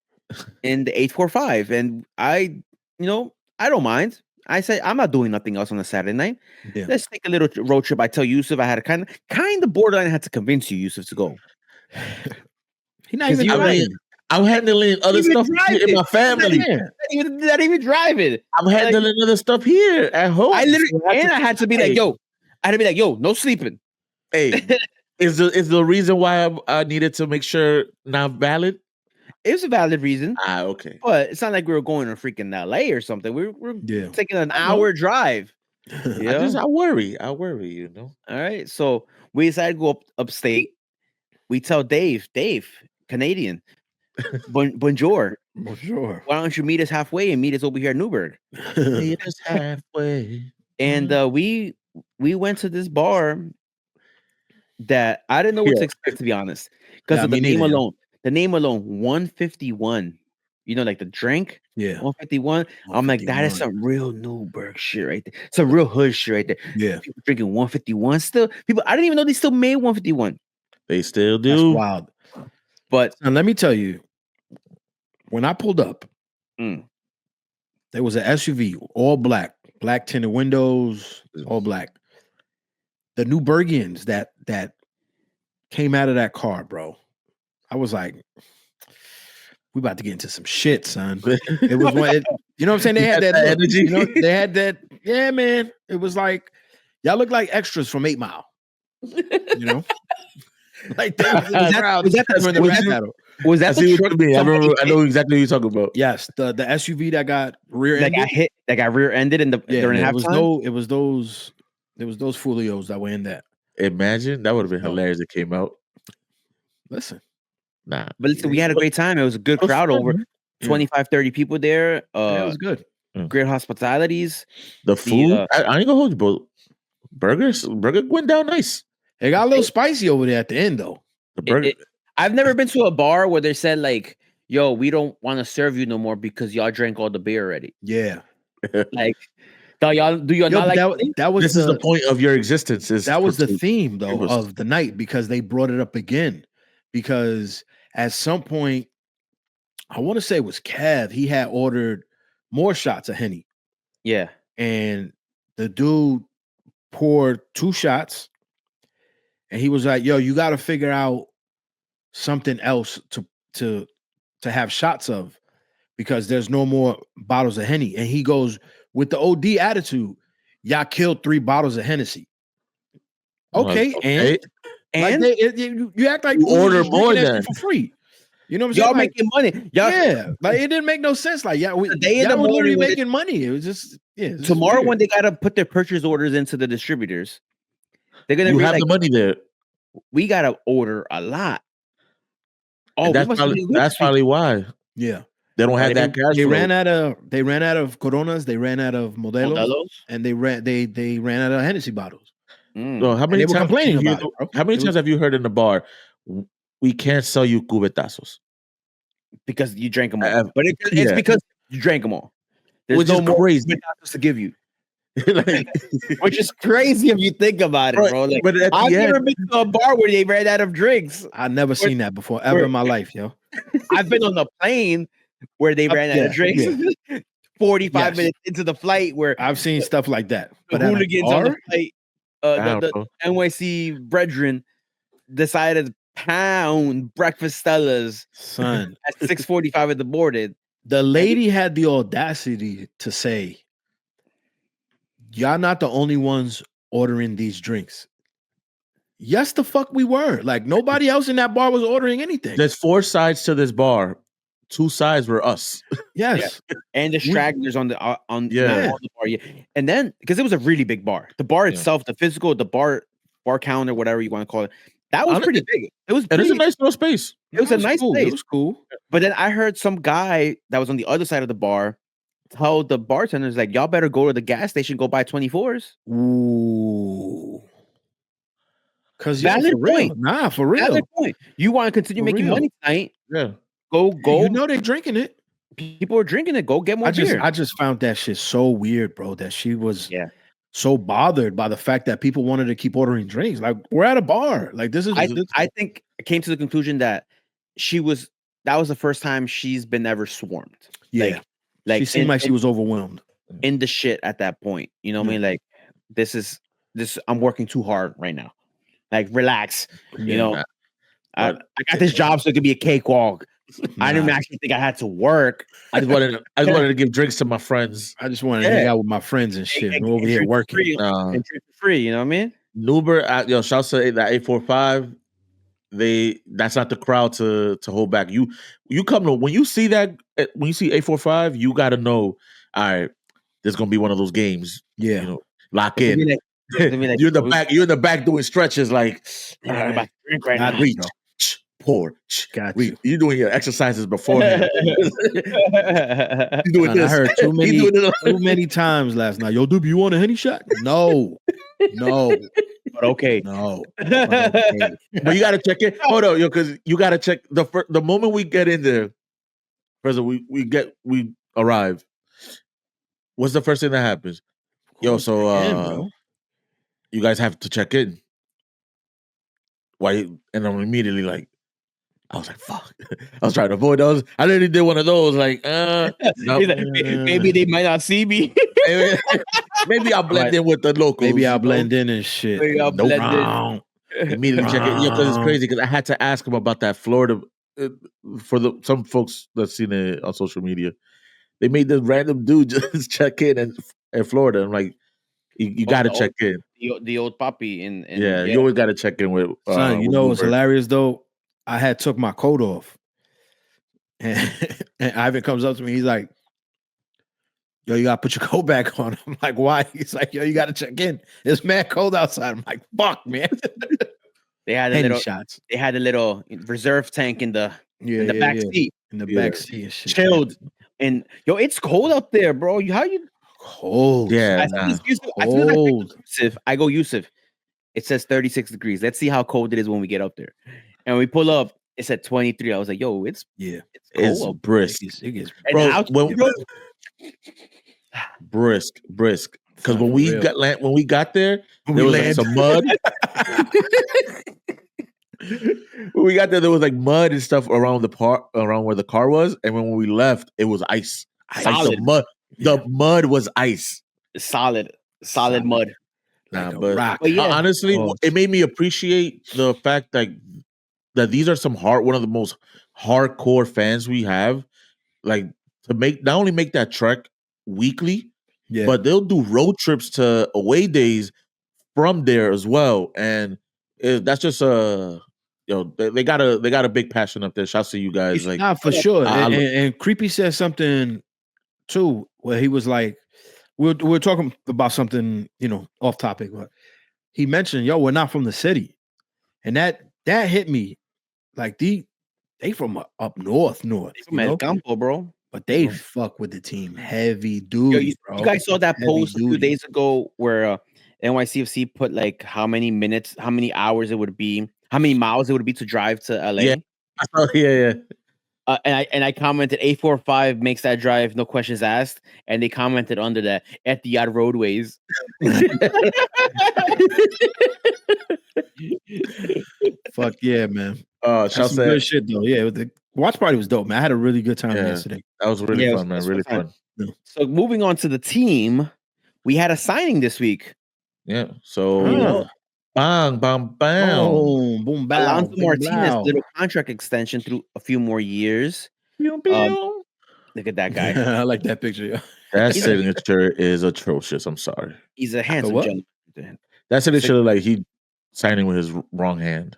Speaker 1: in the 845. And I don't mind. I said, I'm not doing nothing else on a Saturday night. Yeah. Let's take a little road trip. I tell Yousef, I had a kind of borderline. I had to convince you, Yousef, to go.
Speaker 2: He's not even driving.
Speaker 3: I'm handling other stuff in my family.
Speaker 1: Not even driving.
Speaker 3: I'm handling other stuff here at home.
Speaker 1: I had to be like, yo, no sleeping.
Speaker 3: Hey, is the reason why I needed to make sure not valid?
Speaker 1: It was a valid reason.
Speaker 3: Okay.
Speaker 1: But it's not like we were going to freaking LA or something. We're taking an hour drive. Yeah.
Speaker 3: I worry, you know.
Speaker 1: All right. So we decided to go upstate. We tell Dave, Canadian, bonjour.
Speaker 2: Bonjour.
Speaker 1: Why don't you meet us halfway and meet us over here at Newburgh?
Speaker 3: Meet us halfway.
Speaker 1: And we went to this bar that I didn't know what to expect, to be honest, because of the name alone. The name alone, 151. You know, like the drink.
Speaker 2: Yeah.
Speaker 1: 151. I'm like, that is some real Newburgh shit right there. Some real hood shit right there.
Speaker 2: Yeah.
Speaker 1: People drinking 151 still. People, I didn't even know they still made 151.
Speaker 3: They still do.
Speaker 2: That's wild.
Speaker 1: But
Speaker 2: and let me tell you, when I pulled up, there was an SUV, all black tinted windows, all black. The Newburgians that came out of that car, bro. I was like, we about to get into some shit, son. It was one, you know what I'm saying? They had that energy. You know, they had that. Yeah, man. It was like, y'all look like extras from 8 Mile. You know? Like they was in the crowd. Was that
Speaker 3: the I know exactly what you're talking about.
Speaker 2: Yes, the SUV that got rear-ended.
Speaker 1: That got rear-ended in the during halftime.
Speaker 2: It was those Fulios that were in that.
Speaker 3: Imagine that would have been hilarious. It came out.
Speaker 2: Listen.
Speaker 3: Nah.
Speaker 1: But listen, we had a great time. It was a good crowd, over 25, 30 people there.
Speaker 2: It was good.
Speaker 1: Great hospitalities.
Speaker 3: The food, I ain't gonna hold you, but burger went down nice.
Speaker 2: It got a little spicy over there at the end, though.
Speaker 3: The burger.
Speaker 1: I've never been to a bar where they said like, "Yo, we don't want to serve you no more because y'all drank all the beer already."
Speaker 2: Yeah.
Speaker 1: Like, do y'all not like
Speaker 2: that was
Speaker 3: this is the point of your existence.
Speaker 2: That was the theme though of the night, because they brought it up again. Because at some point, I want to say it was Kev, he had ordered more shots of Henny.
Speaker 1: Yeah.
Speaker 2: And the dude poured 2 shots. And he was like, yo, you got to figure out something else to have shots of, because there's no more bottles of Henny. And he goes, with the OD attitude, y'all killed 3 bottles of Hennessy. Okay. And like you act like
Speaker 3: you order more than
Speaker 2: for free. You know what I'm
Speaker 1: saying?
Speaker 2: Y'all
Speaker 1: making money.
Speaker 2: Yeah. Like it didn't make no sense. Like, y'all were literally making money. It was just,
Speaker 1: tomorrow when they got to put their purchase orders into the distributors, they're going to
Speaker 3: have the money there.
Speaker 1: We got to order a lot.
Speaker 3: Oh, that's probably why.
Speaker 2: Yeah.
Speaker 3: They don't have that cash.
Speaker 2: They ran out of Coronas, they ran out of Modelos, and they ran out of Hennessy bottles.
Speaker 3: So how many times
Speaker 2: complaining about it, bro?
Speaker 3: How many times have you heard in the bar, we can't sell you cubetazos?
Speaker 1: Because you drank them all. But it's because you drank them all. There's no more crazy to give you. Which is crazy if you think about it, bro. Like, but I've never been to a bar where they ran out of drinks.
Speaker 2: I've never seen that before, ever in my life, yo.
Speaker 1: I've been on the plane where they ran out of drinks. 45 minutes into the flight, where
Speaker 2: I've seen stuff like that.
Speaker 1: But hooligans on the flight, the NYC brethren decided to pound breakfast Stellas,
Speaker 2: son,
Speaker 1: at 6:45 at the boarded.
Speaker 2: The lady had the audacity to say, y'all not the only ones ordering these drinks. Yes, the fuck we were. Like, nobody else in that bar was ordering anything.
Speaker 3: There's 4 sides to this bar. 2 sides were us.
Speaker 2: Yes.
Speaker 1: Yeah. And the stragglers on the bar. Yeah. And then, because it was a really big bar. The bar itself, the physical, the bar counter, whatever you want to call it, that was pretty big. It was
Speaker 3: a nice little space.
Speaker 1: It was a nice space.
Speaker 2: It was cool.
Speaker 1: But then I heard some guy that was on the other side of the bar tell the bartenders, like, y'all better go to the gas station, go buy 24s.
Speaker 2: Ooh. Because
Speaker 1: valid point.
Speaker 2: Nah, for real.
Speaker 1: Valid point. You want to continue making money tonight?
Speaker 3: Yeah.
Speaker 1: Go.
Speaker 2: You know they're drinking it.
Speaker 1: People are drinking it. Go get more beer.
Speaker 2: I just found that shit so weird, bro, that she was so bothered by the fact that people wanted to keep ordering drinks. Like, we're at a bar. Like, this is.
Speaker 1: I think I came to the conclusion that that was the first time she's been ever swarmed.
Speaker 2: Yeah. Like she seemed like she was overwhelmed.
Speaker 1: In the shit at that point. You know what I mean? Like, this, I'm working too hard right now. Like, relax. You know, I got this job so it could be a cakewalk. I didn't actually think I had to work.
Speaker 3: I just wanted to give drinks to my friends.
Speaker 2: I just wanted to hang out with my friends and shit. And over here working.
Speaker 1: And drink for free, you know what I mean?
Speaker 3: Newburgh, shouts to that 845. That's not the crowd to hold back. You come to, when you see 845, you gotta know, all right, there's gonna be one of those games.
Speaker 2: Yeah.
Speaker 3: You know, lock in. You're in the back. You're in the back doing stretches like.
Speaker 1: I'm about to drink right now.
Speaker 3: Reach, pour, reach. You're doing your exercises beforehand. You're
Speaker 2: doing this. I heard too many times last night. Yo, dude, you want a Henny shot? No.
Speaker 1: But okay.
Speaker 2: No.
Speaker 3: But you got to check it. Hold on, because you got to check the moment we get in there. President, we arrive. What's the first thing that happens? Yo, so you guys have to check in. Why? And I'm immediately like, I was like, fuck. I was trying to avoid those. I literally did one of those, like, no.
Speaker 1: Maybe they might not see me.
Speaker 3: Maybe I'll blend in with the locals.
Speaker 2: Maybe I'll blend in and shit.
Speaker 1: Maybe I'll blend
Speaker 3: in. Immediately check it. Because it's crazy. Because I had to ask him about that Florida. For some folks that's seen it on social media, they made this random dude just check in Florida. I'm like, you got to check in.
Speaker 1: The old puppy.
Speaker 3: Yeah, you always got to check in with.
Speaker 2: Son, you know what's hilarious though? I had took my coat off, and Ivan comes up to me. He's like, "Yo, you gotta put your coat back on." I'm like, "Why?" He's like, "Yo, you gotta check in. It's mad cold outside." I'm like, "Fuck, man."
Speaker 1: They had a little shots. They had a little reserve tank in the back seat.
Speaker 2: In the back seat, and shit.
Speaker 1: Chilled. And yo, it's cold up there, bro. How you
Speaker 2: cold?
Speaker 3: Yeah,
Speaker 1: I feel like Yousef. I go Yousef. It says 36 degrees. Let's see how cold it is when we get up there. And we pull up. It's at 23. I was like, yo, it's cold.
Speaker 3: Brisk.
Speaker 2: It gets
Speaker 3: brisk. Because when we got there, there was like some mud. When we got there was like mud and stuff around where the car was, and when we left, it was ice.
Speaker 1: Solid.
Speaker 3: Like the mud was ice.
Speaker 1: Solid mud.
Speaker 3: Nah, but honestly, it made me appreciate the fact that these are one of the most hardcore fans we have. Like to not only make that trek weekly, but they'll do road trips to away days from there as well, and that's just they got a big passion up there. Shouts to you guys. Like,
Speaker 2: not for sure. And Creepy said something too, where he was like, we're talking about something, off topic, but he mentioned, yo, we're not from the city. And that hit me. Like they from up north. They
Speaker 1: from El Campo, bro.
Speaker 2: But they fuck with the team heavy duty, bro.
Speaker 1: You guys saw that post a few days ago where NYCFC put like how many hours it would be, how many miles it would be to drive to LA.
Speaker 3: Yeah. Yeah.
Speaker 1: And I commented A45 makes that drive, no questions asked. And they commented under that Etihad roadways.
Speaker 2: Fuck yeah, man.
Speaker 3: That's some
Speaker 2: good shit though. Yeah, the watch party was dope, man. I had a really good time yesterday.
Speaker 3: That was really fun, man. Really fun.
Speaker 1: So moving on to the team, we had a signing this week.
Speaker 3: Yeah. So bang, bam, bam.
Speaker 2: Boom, bam.
Speaker 1: Alonso Martinez little contract extension through a few more years. Look at that guy.
Speaker 2: I like that picture. Yeah.
Speaker 3: That signature is atrocious. I'm sorry.
Speaker 1: He's a handsome gentleman.
Speaker 3: That signature like he signing with his wrong hand.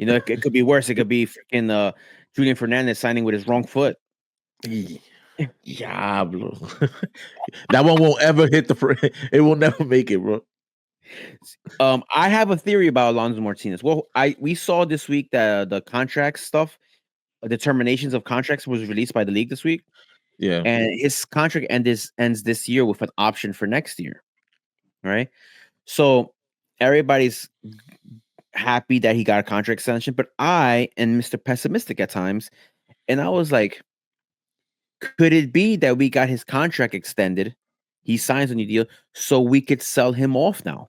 Speaker 1: It could be worse. It could be freaking Julian Fernandez signing with his wrong foot.
Speaker 3: Diablo. That one won't ever hit it will never make it, bro.
Speaker 1: I have a theory about Alonso Martinez. Well, we saw this week that the contract stuff, determinations of contracts was released by the league this week.
Speaker 3: Yeah.
Speaker 1: And his contract ends this year with an option for next year. Right? So everybody's happy that he got a contract extension, but I am Mr. Pessimistic at times, and I was like, could it be that we got his contract extended, he signs a new deal, so we could sell him off now?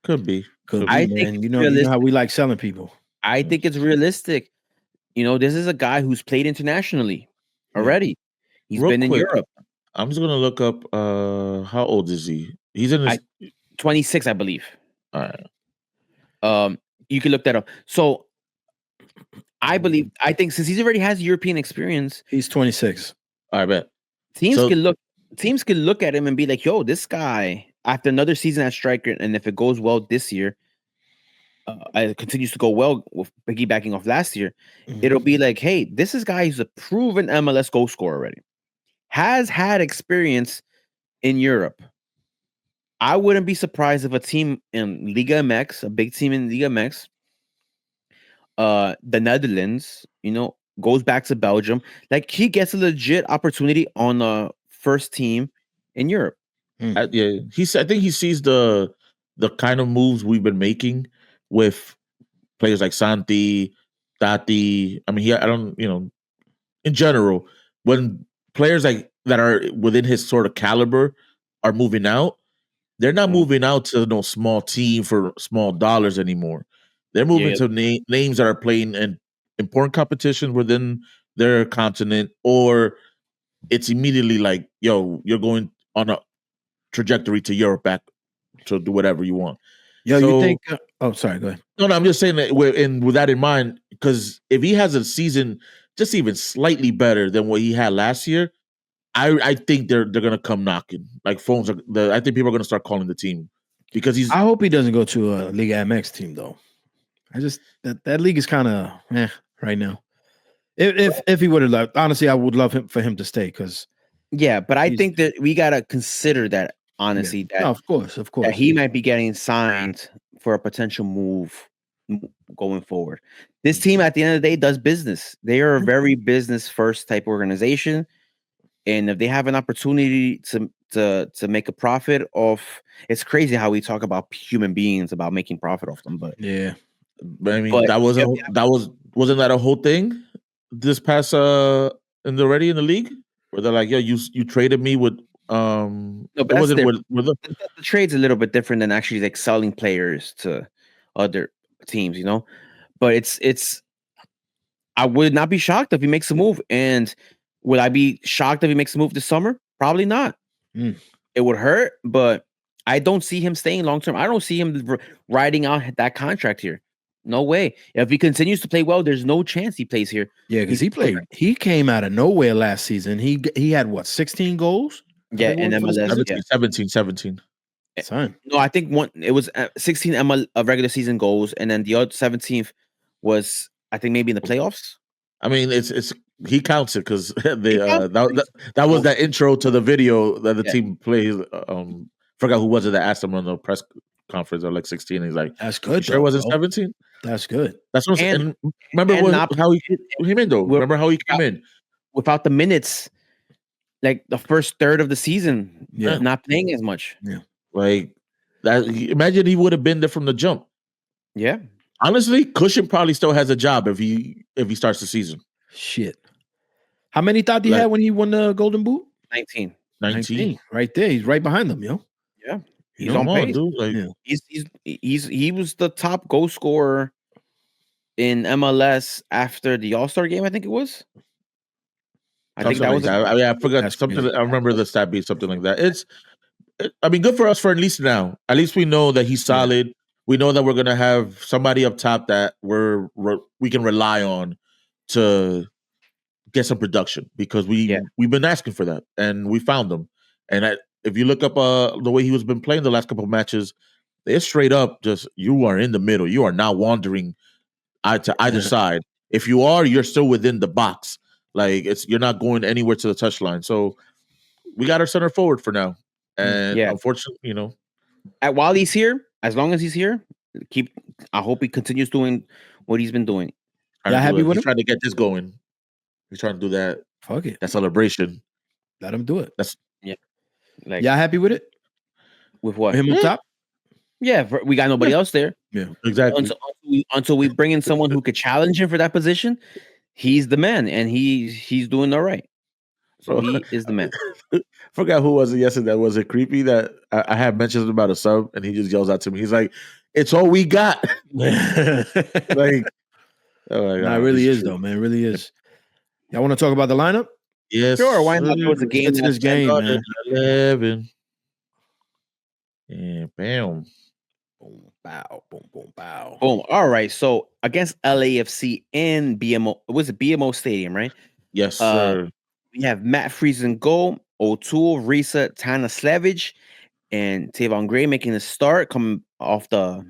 Speaker 3: Could be.
Speaker 2: I think you know how we like selling people.
Speaker 1: I think it's realistic. This is a guy who's played internationally already. He's been in Europe.
Speaker 3: I'm just gonna look up how old is he? He's in his
Speaker 1: 26, I believe.
Speaker 3: All right.
Speaker 1: You can look that up. So I think since he already has European experience,
Speaker 2: he's 26.
Speaker 3: I bet.
Speaker 1: Teams can look at him and be like, yo, this guy, after another season at striker, and if it goes well this year, it continues to go well with piggybacking off last year, it'll be like, hey, this is a guy who's a proven MLS goal scorer already. Has had experience in Europe, I wouldn't be surprised if a team in Liga MX, a big team in Liga MX, the Netherlands, goes back to Belgium. Like he gets a legit opportunity on the first team in Europe.
Speaker 3: Yeah, I think he sees the kind of moves we've been making with players like Santi, Tati. I mean, I don't, in general, when players like that are within his sort of caliber are moving out, they're not moving out to no small team for small dollars anymore. They're moving to names that are playing in important competitions within their continent, or it's immediately like, yo, you're going on a trajectory to Europe back to do whatever you want.
Speaker 2: Yo, so, you think? Sorry, go ahead.
Speaker 3: No, I'm just saying that with that in mind, because if he has a season just even slightly better than what he had last year, I think they're gonna come knocking. Like phones are. I think people are gonna start calling the team because he's.
Speaker 2: I hope he doesn't go to a Liga MX team though. I just that league is kind of right now. If he would have left, honestly, I would love for him to stay because.
Speaker 1: Yeah, but I think that we gotta consider that honestly.
Speaker 2: Yeah.
Speaker 1: That
Speaker 2: of course,
Speaker 1: that he might be getting signed for a potential move going forward. This team, at the end of the day, does business. They are a very business first type organization, and if they have an opportunity to make a profit off, it's crazy how we talk about human beings about making profit off them. But
Speaker 2: yeah,
Speaker 3: I mean wasn't that a whole thing this past in the league where they're like, yo, you traded me with
Speaker 1: no, but it wasn't with the trade's a little bit different than actually like selling players to other teams, but it's I would not be shocked if he makes a move. And would I be shocked if he makes a move this summer? Probably not. It would hurt, but I don't see him staying long term. I don't see him riding out that contract here. No way. If he continues to play well, there's no chance he plays here.
Speaker 2: Yeah, because he came out of nowhere last season. He had what, 16 goals?
Speaker 1: Yeah, and MLS
Speaker 3: 17.
Speaker 2: Son.
Speaker 1: No, I think it was 16 regular season goals, and then the other 17th was, I think, maybe in the playoffs.
Speaker 3: I mean, it's he counts it because that was that intro to the video that the team plays. Forgot who was it that asked him on the press conference. Or like 16. He's like,
Speaker 2: "That's good."
Speaker 3: Sure, was it 17?
Speaker 2: That's good.
Speaker 3: That's what. And remember how he came in though. Remember how he came in
Speaker 1: without the minutes, like the first third of the season, not playing as much.
Speaker 2: Yeah,
Speaker 3: like that. Imagine he would have been there from the jump.
Speaker 1: Yeah.
Speaker 3: Honestly, Cushion probably still has a job if he starts the season.
Speaker 2: Shit. How many thought he had when he won the Golden Boot?
Speaker 1: 19.
Speaker 2: Right there. He's right behind them, yo.
Speaker 1: Yeah. He's on pace.
Speaker 3: Dude. Like,
Speaker 1: he was the top goal scorer in MLS after the All-Star game, I think it was.
Speaker 3: I think that was I forgot something. I remember the stat being something like that. I mean, good for us for at least now. At least we know that he's solid. Yeah. We know that we're gonna have somebody up top that we can rely on to get some production because we've been asking for that and we found them. And if you look up the way he was been playing the last couple of matches, it's straight up just you are in the middle. You are not wandering to either side. If you are, you're still within the box. Like you're not going anywhere to the touchline. So we got our center forward for now. And unfortunately,
Speaker 1: while he's here, as long as he's here, I hope he continues doing what he's been doing.
Speaker 2: Happy with him?
Speaker 3: He's trying to get this going. He's trying to do that.
Speaker 2: Fuck it.
Speaker 3: That celebration.
Speaker 2: Let him do it.
Speaker 1: Like,
Speaker 2: y'all happy with it?
Speaker 1: With what?
Speaker 2: Him on top?
Speaker 1: Yeah, we got nobody else there.
Speaker 2: Yeah,
Speaker 3: exactly.
Speaker 1: Until we bring in someone who could challenge him for that position, he's the man, and he's doing all right. So he is the man.
Speaker 3: Forgot who was it yesterday. Was it creepy that I had mentioned about a sub, and he just yells out to me. He's like, "It's all we got." Like,
Speaker 2: it really is though, man. It really is. Y'all want to talk about the lineup?
Speaker 3: Yes,
Speaker 1: sure. Why not? It was a game.
Speaker 2: This game, man.
Speaker 3: 11. Yeah, bam.
Speaker 2: Boom, bow, boom, boom, bow.
Speaker 1: Boom. All right. So against LAFC in BMO, it was a BMO Stadium, right?
Speaker 3: Yes, sir.
Speaker 1: We have Matt Freese in goal, O'Toole, Risa, Tana Slavic, and Tavon Gray making a start, coming off that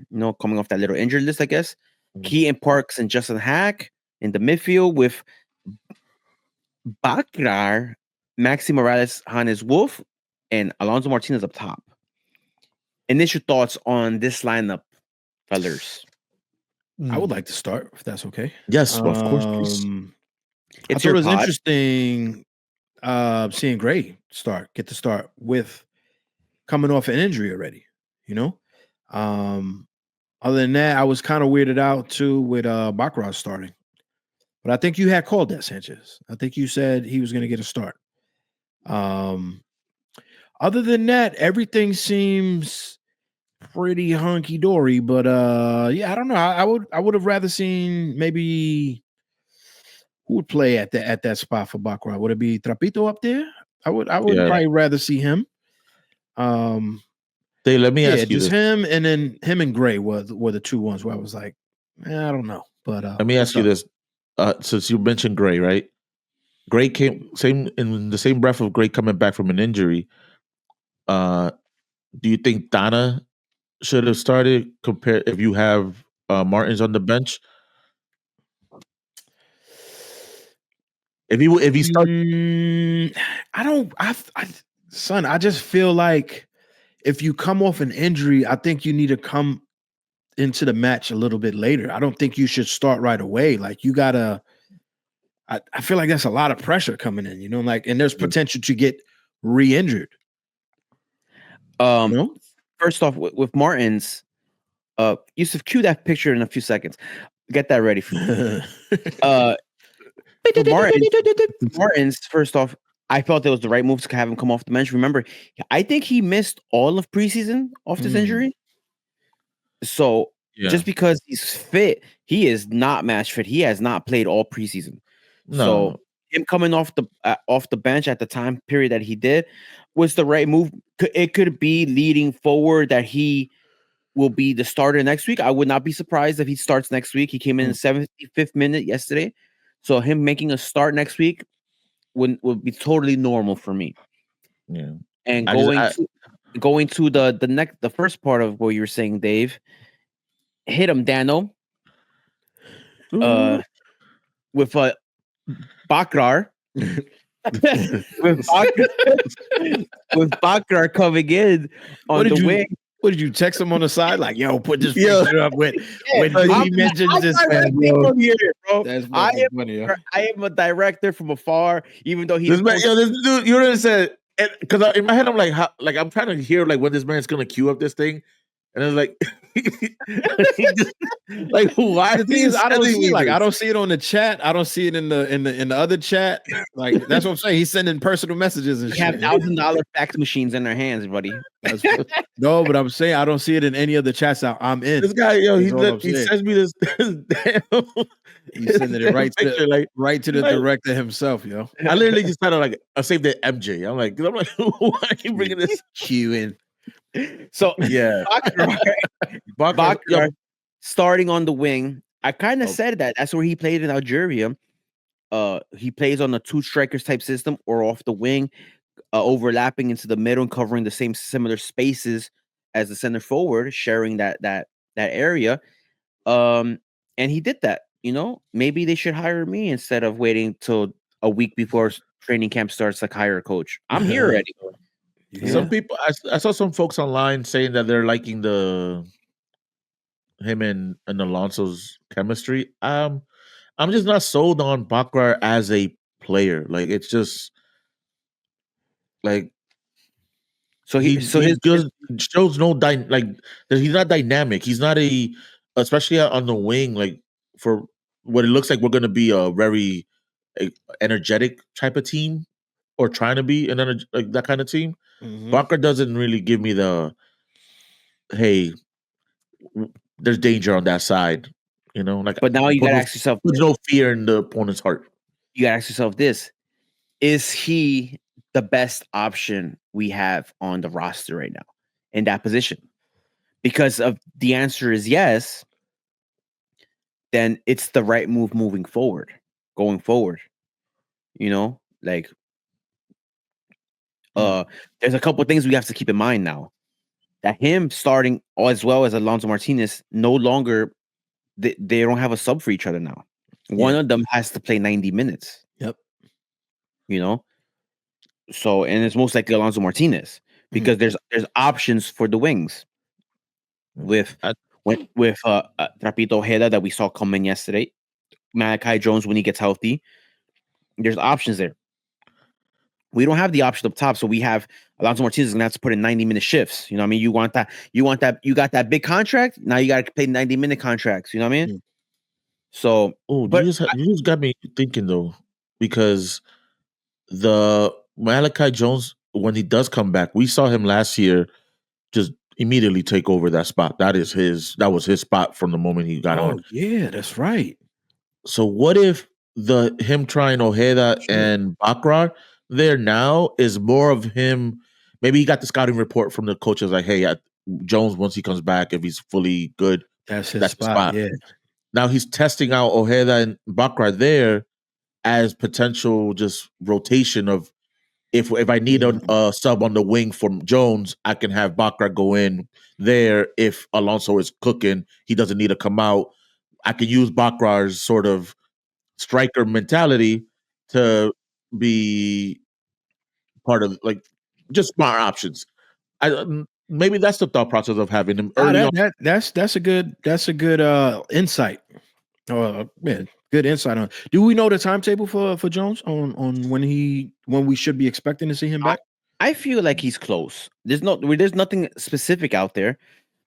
Speaker 1: little injured list, I guess. Keaton Parks and Justin Hack in the midfield with Bakrar, Maxi Morales, Hannes Wolf, and Alonso Martinez up top. Initial thoughts on this lineup, fellas?
Speaker 2: I would like to start, if that's okay.
Speaker 3: Yes, of course, please.
Speaker 2: I thought it was interesting seeing Gray get to start with coming off an injury already, you know? Other than that, I was kind of weirded out too with Baccarat starting. But I think you had called that, Sanchez. I think you said he was going to get a start. Other than that, everything seems pretty hunky dory. But yeah, I don't know. I would have rather seen maybe who would play at that spot for Baccarat. Would it be Trapito up there? I would probably rather see him.
Speaker 3: Let me ask you
Speaker 2: just
Speaker 3: this.
Speaker 2: him and then him and Gray were the two ones where I was like, I don't know. But
Speaker 3: let me ask you this. Since you mentioned Gray, right? Gray came in the same breath of Gray coming back from an injury. Do you think Donna should have started compared if you have Martins on the bench? If he started,
Speaker 2: I just feel like if you come off an injury, I think you need to come into the match a little bit later. I don't think you should start right away. Like you gotta. I feel like that's a lot of pressure coming in, like, and there's potential to get re-injured.
Speaker 1: First off, with Martins, Yousef, cue that picture in a few seconds. Get that ready for Martins, first off, I felt it was the right move to have him come off the bench. Remember, I think he missed all of preseason off this injury. So just because he's fit, he is not match fit. He has not played all preseason. No. So him coming off the bench at the time period that he did was the right move. It could be leading forward that he will be the starter next week. I would not be surprised if he starts next week. He came in the 75th minute yesterday. So him making a start next week would be totally normal for me.
Speaker 3: Yeah.
Speaker 1: And going to the first part of what you were saying, Dave, hit him, Dano. With a Baccarat. with Baccarat coming in on the wing.
Speaker 2: What did you text him on the side? Like, yo, put this picture up when he mentions this man, bro.
Speaker 1: From here, bro. I am a director from afar, even though he's
Speaker 3: this dude, you know what I said? Because in my head, I'm like, I'm trying to hear like when this man's gonna queue up this thing, and it's like, like why?
Speaker 2: The thing is, I don't see it on the chat. I don't see it in the other chat. Like that's what I'm saying. He's sending personal messages and
Speaker 1: shit. Have $1,000 fax machines in their hands, buddy.
Speaker 2: No, but I'm saying I don't see it in any other chats I'm in.
Speaker 3: This guy, yo, he sends me this.
Speaker 2: He's sending it right to the director himself, yo.
Speaker 3: I literally just kind of I saved the MJ. I'm like, why are you bringing this
Speaker 2: Q in?
Speaker 1: So yeah, Baccarat starting on the wing. I kind of said that's where he played in Algeria. He plays on the two strikers type system or off the wing, overlapping into the middle and covering the same similar spaces as the center forward, sharing that area. And he did that. Maybe they should hire me instead of waiting till a week before training camp starts, like hire a coach. I'm here already.
Speaker 3: Yeah. Some people, I saw some folks online saying that they're liking him and Alonso's chemistry. I'm just not sold on Baccarat as a player. Like it's just like he just shows no he's not dynamic. He's not especially on the wing. Like for what it looks like, we're going to be a very energetic type of team, or trying to be that kind of team. Baccarat doesn't really give me the, hey, there's danger on that side, But
Speaker 1: now you gotta ask yourself,
Speaker 3: there's no fear in the opponent's heart.
Speaker 1: You gotta ask yourself this: is he the best option we have on the roster right now in that position? Because of the answer is yes, then it's the right move going forward. There's a couple of things we have to keep in mind now. That him starting as well as Alonso Martinez, no longer they don't have a sub for each other now. One of them has to play 90 minutes.
Speaker 2: Yep.
Speaker 1: So, and it's most likely Alonso Martinez because there's options for the wings with Trapito Ojeda that we saw come in yesterday, Malachi Jones when he gets healthy. There's options there. We don't have the option up top, so we have Alonso Martinez is gonna have to put in 90-minute shifts. You know what I mean? You got that big contract. Now you got to play 90-minute contracts. You know what I mean? So,
Speaker 3: you just got me thinking though, because the Malachi Jones, when he does come back, we saw him last year just immediately take over that spot. That was his spot from the moment he got on.
Speaker 2: Oh yeah, that's right.
Speaker 3: So what if him trying Ojeda and Bakrar there now is more of him? Maybe he got the scouting report from the coaches like, hey, Jones, once he comes back, if he's fully good,
Speaker 2: that's his spot. Yeah.
Speaker 3: Now he's testing out Ojeda and Bakrar there as potential just rotation of if I need a sub on the wing from Jones, I can have Bakrar go in there. If Alonso is cooking, he doesn't need to come out. I can use Bakrar's sort of striker mentality to be part of like just smart options. Maybe that's the thought process of having him early on.
Speaker 2: That's a good insight. Man, good insight on. Do we know the timetable for Jones on when we should be expecting to see him back?
Speaker 1: I feel like he's close. There's nothing specific out there,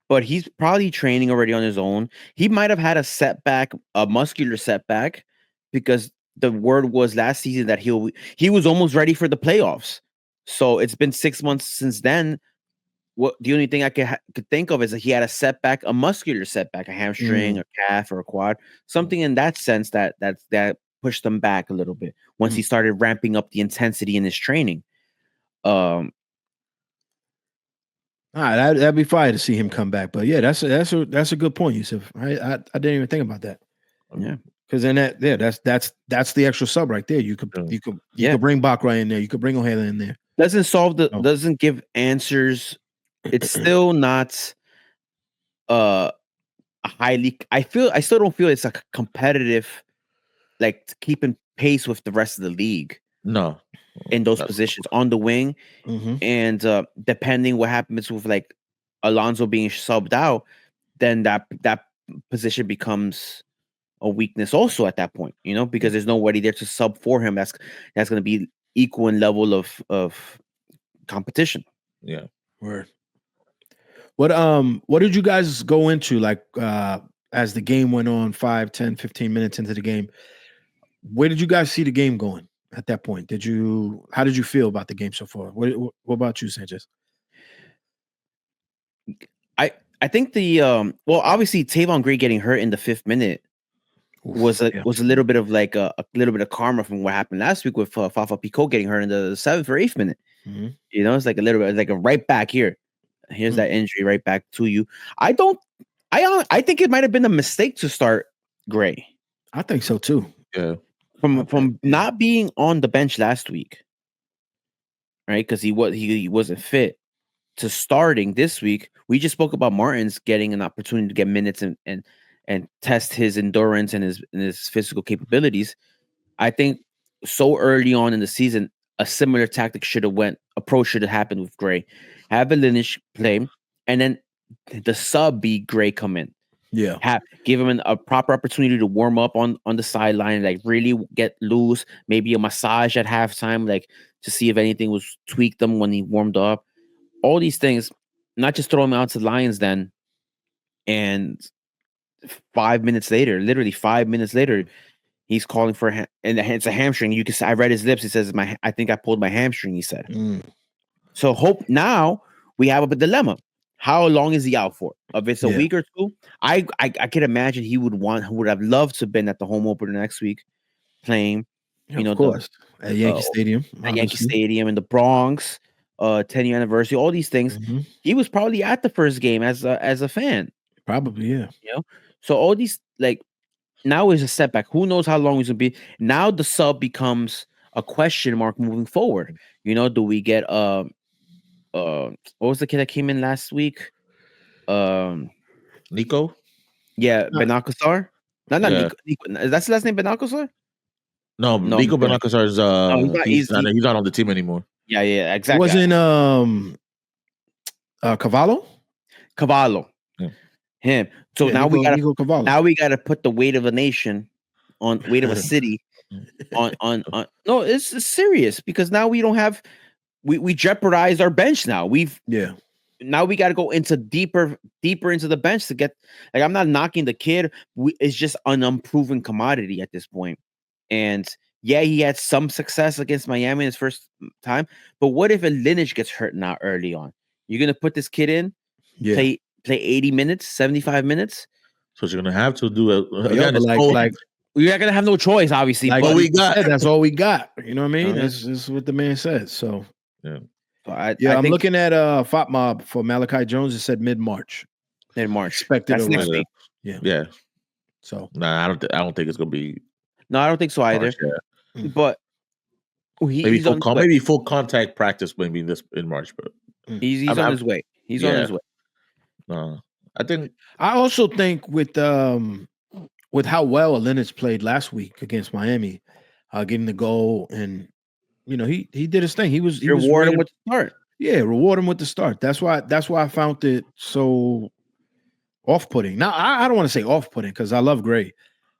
Speaker 1: but he's probably training already on his own. He might have had a muscular setback, because the word was last season that he was almost ready for the playoffs. So it's been 6 months since then. The only thing I could think of is that he had a setback, a muscular setback, a hamstring, a calf, or a quad, something in that sense that pushed him back a little bit once he started ramping up the intensity in his training.
Speaker 2: That'd be fine to see him come back. But yeah, that's a good point, Yousef. I didn't even think about that.
Speaker 1: Yeah,
Speaker 2: because then that's the extra sub right there. You could bring Bakray in there. You could bring Ojeda in there.
Speaker 1: Doesn't give answers. It's still not a highly. I still don't feel it's a competitive, like keeping pace with the rest of the league.
Speaker 3: No,
Speaker 1: in those positions on the wing, and depending what happens with like Alonso being subbed out, then that position becomes a weakness also at that point. You know, because there's nobody there to sub for him. That's going to be equal in level of competition.
Speaker 3: Yeah.
Speaker 2: Word. What did you guys go into like as the game went on 5, 10, 15 minutes into the game? Where did you guys see the game going at that point? How did you feel about the game so far? What about you, Sanchez?
Speaker 1: I think obviously Tavon Gray getting hurt in the 5th minute was a little bit of like a little bit of karma from what happened last week with Fafa Picault getting hurt in the 7th or 8th minute. You know, it's like a little bit like a right back here. Here's that injury right back to you. I think it might have been a mistake to start Gray.
Speaker 2: I think so too.
Speaker 3: Yeah.
Speaker 1: From not being on the bench last week, right? Because he wasn't fit, to starting this week. We just spoke about Martins getting an opportunity to get minutes and test his endurance and his physical capabilities. I think so early on in the season, a similar tactic should have happened with Gray. Have Vilinic play, and then the sub be Gray come in.
Speaker 2: Yeah.
Speaker 1: Give him a proper opportunity to warm up on the sideline, like really get loose, maybe a massage at halftime, like to see if anything was tweaked them when he warmed up. All these things, not just throw him out to the Lions then. And 5 minutes later, literally 5 minutes later, he's calling for and it's a hamstring. You can. I read his lips. He says, I think I pulled my hamstring. He said. So hope now we have a dilemma. How long is he out for? If it's a week or two, I can imagine he would have loved to have been at the home opener next week, playing.
Speaker 2: Of course, at Yankee Stadium,
Speaker 1: at Yankee Stadium in the Bronx, 10-year anniversary, all these things. He was probably at the first game as a fan.
Speaker 2: Probably, yeah.
Speaker 1: You know, so all these like now is a setback. Who knows how long it's gonna be? Now the sub becomes a question mark moving forward. You know, do we get what was the kid that came in last week?
Speaker 3: Nico?
Speaker 1: Yeah, Benalcazar? No, not Nico. That's his last name, Benalcazar?
Speaker 3: No, Nico Benalcazar is he's not on the team anymore.
Speaker 1: Yeah, exactly.
Speaker 2: It wasn't Cavallo?
Speaker 1: Cavallo.
Speaker 3: Yeah.
Speaker 1: Him. So now we got to put the weight of a nation on weight of a city on no, it's serious because now we don't have we jeopardized our bench now. Now we got to go into deeper into the bench to get like I'm not knocking the kid. It's just an unproven commodity at this point. And yeah, he had some success against Miami in his first time, but what if a Lineage gets hurt now early on? You're gonna put this kid in, play 80 minutes, 75 minutes.
Speaker 3: So you're gonna have to do it
Speaker 2: again.
Speaker 1: We're not gonna have no choice, obviously.
Speaker 2: Like
Speaker 1: but
Speaker 2: we got. That's all we got. You know what I mean? That's what the man said. So
Speaker 3: yeah.
Speaker 1: So
Speaker 2: I'm looking at FOTMob for Malachi Jones. It said mid-March.
Speaker 1: Expected. That's next week.
Speaker 3: Yeah.
Speaker 2: So
Speaker 3: I don't think it's gonna be.
Speaker 1: No, I don't think so either.
Speaker 3: March,
Speaker 1: but
Speaker 3: maybe full contact practice maybe in March, but
Speaker 1: he's on his way. He's on his way.
Speaker 2: I also think with how well Lineage played last week against Miami, getting the goal, and he did his thing. He
Speaker 1: reward him with the start.
Speaker 2: Yeah, reward him with the start. That's why I found it so off-putting. Now I don't want to say off-putting because I love Gray,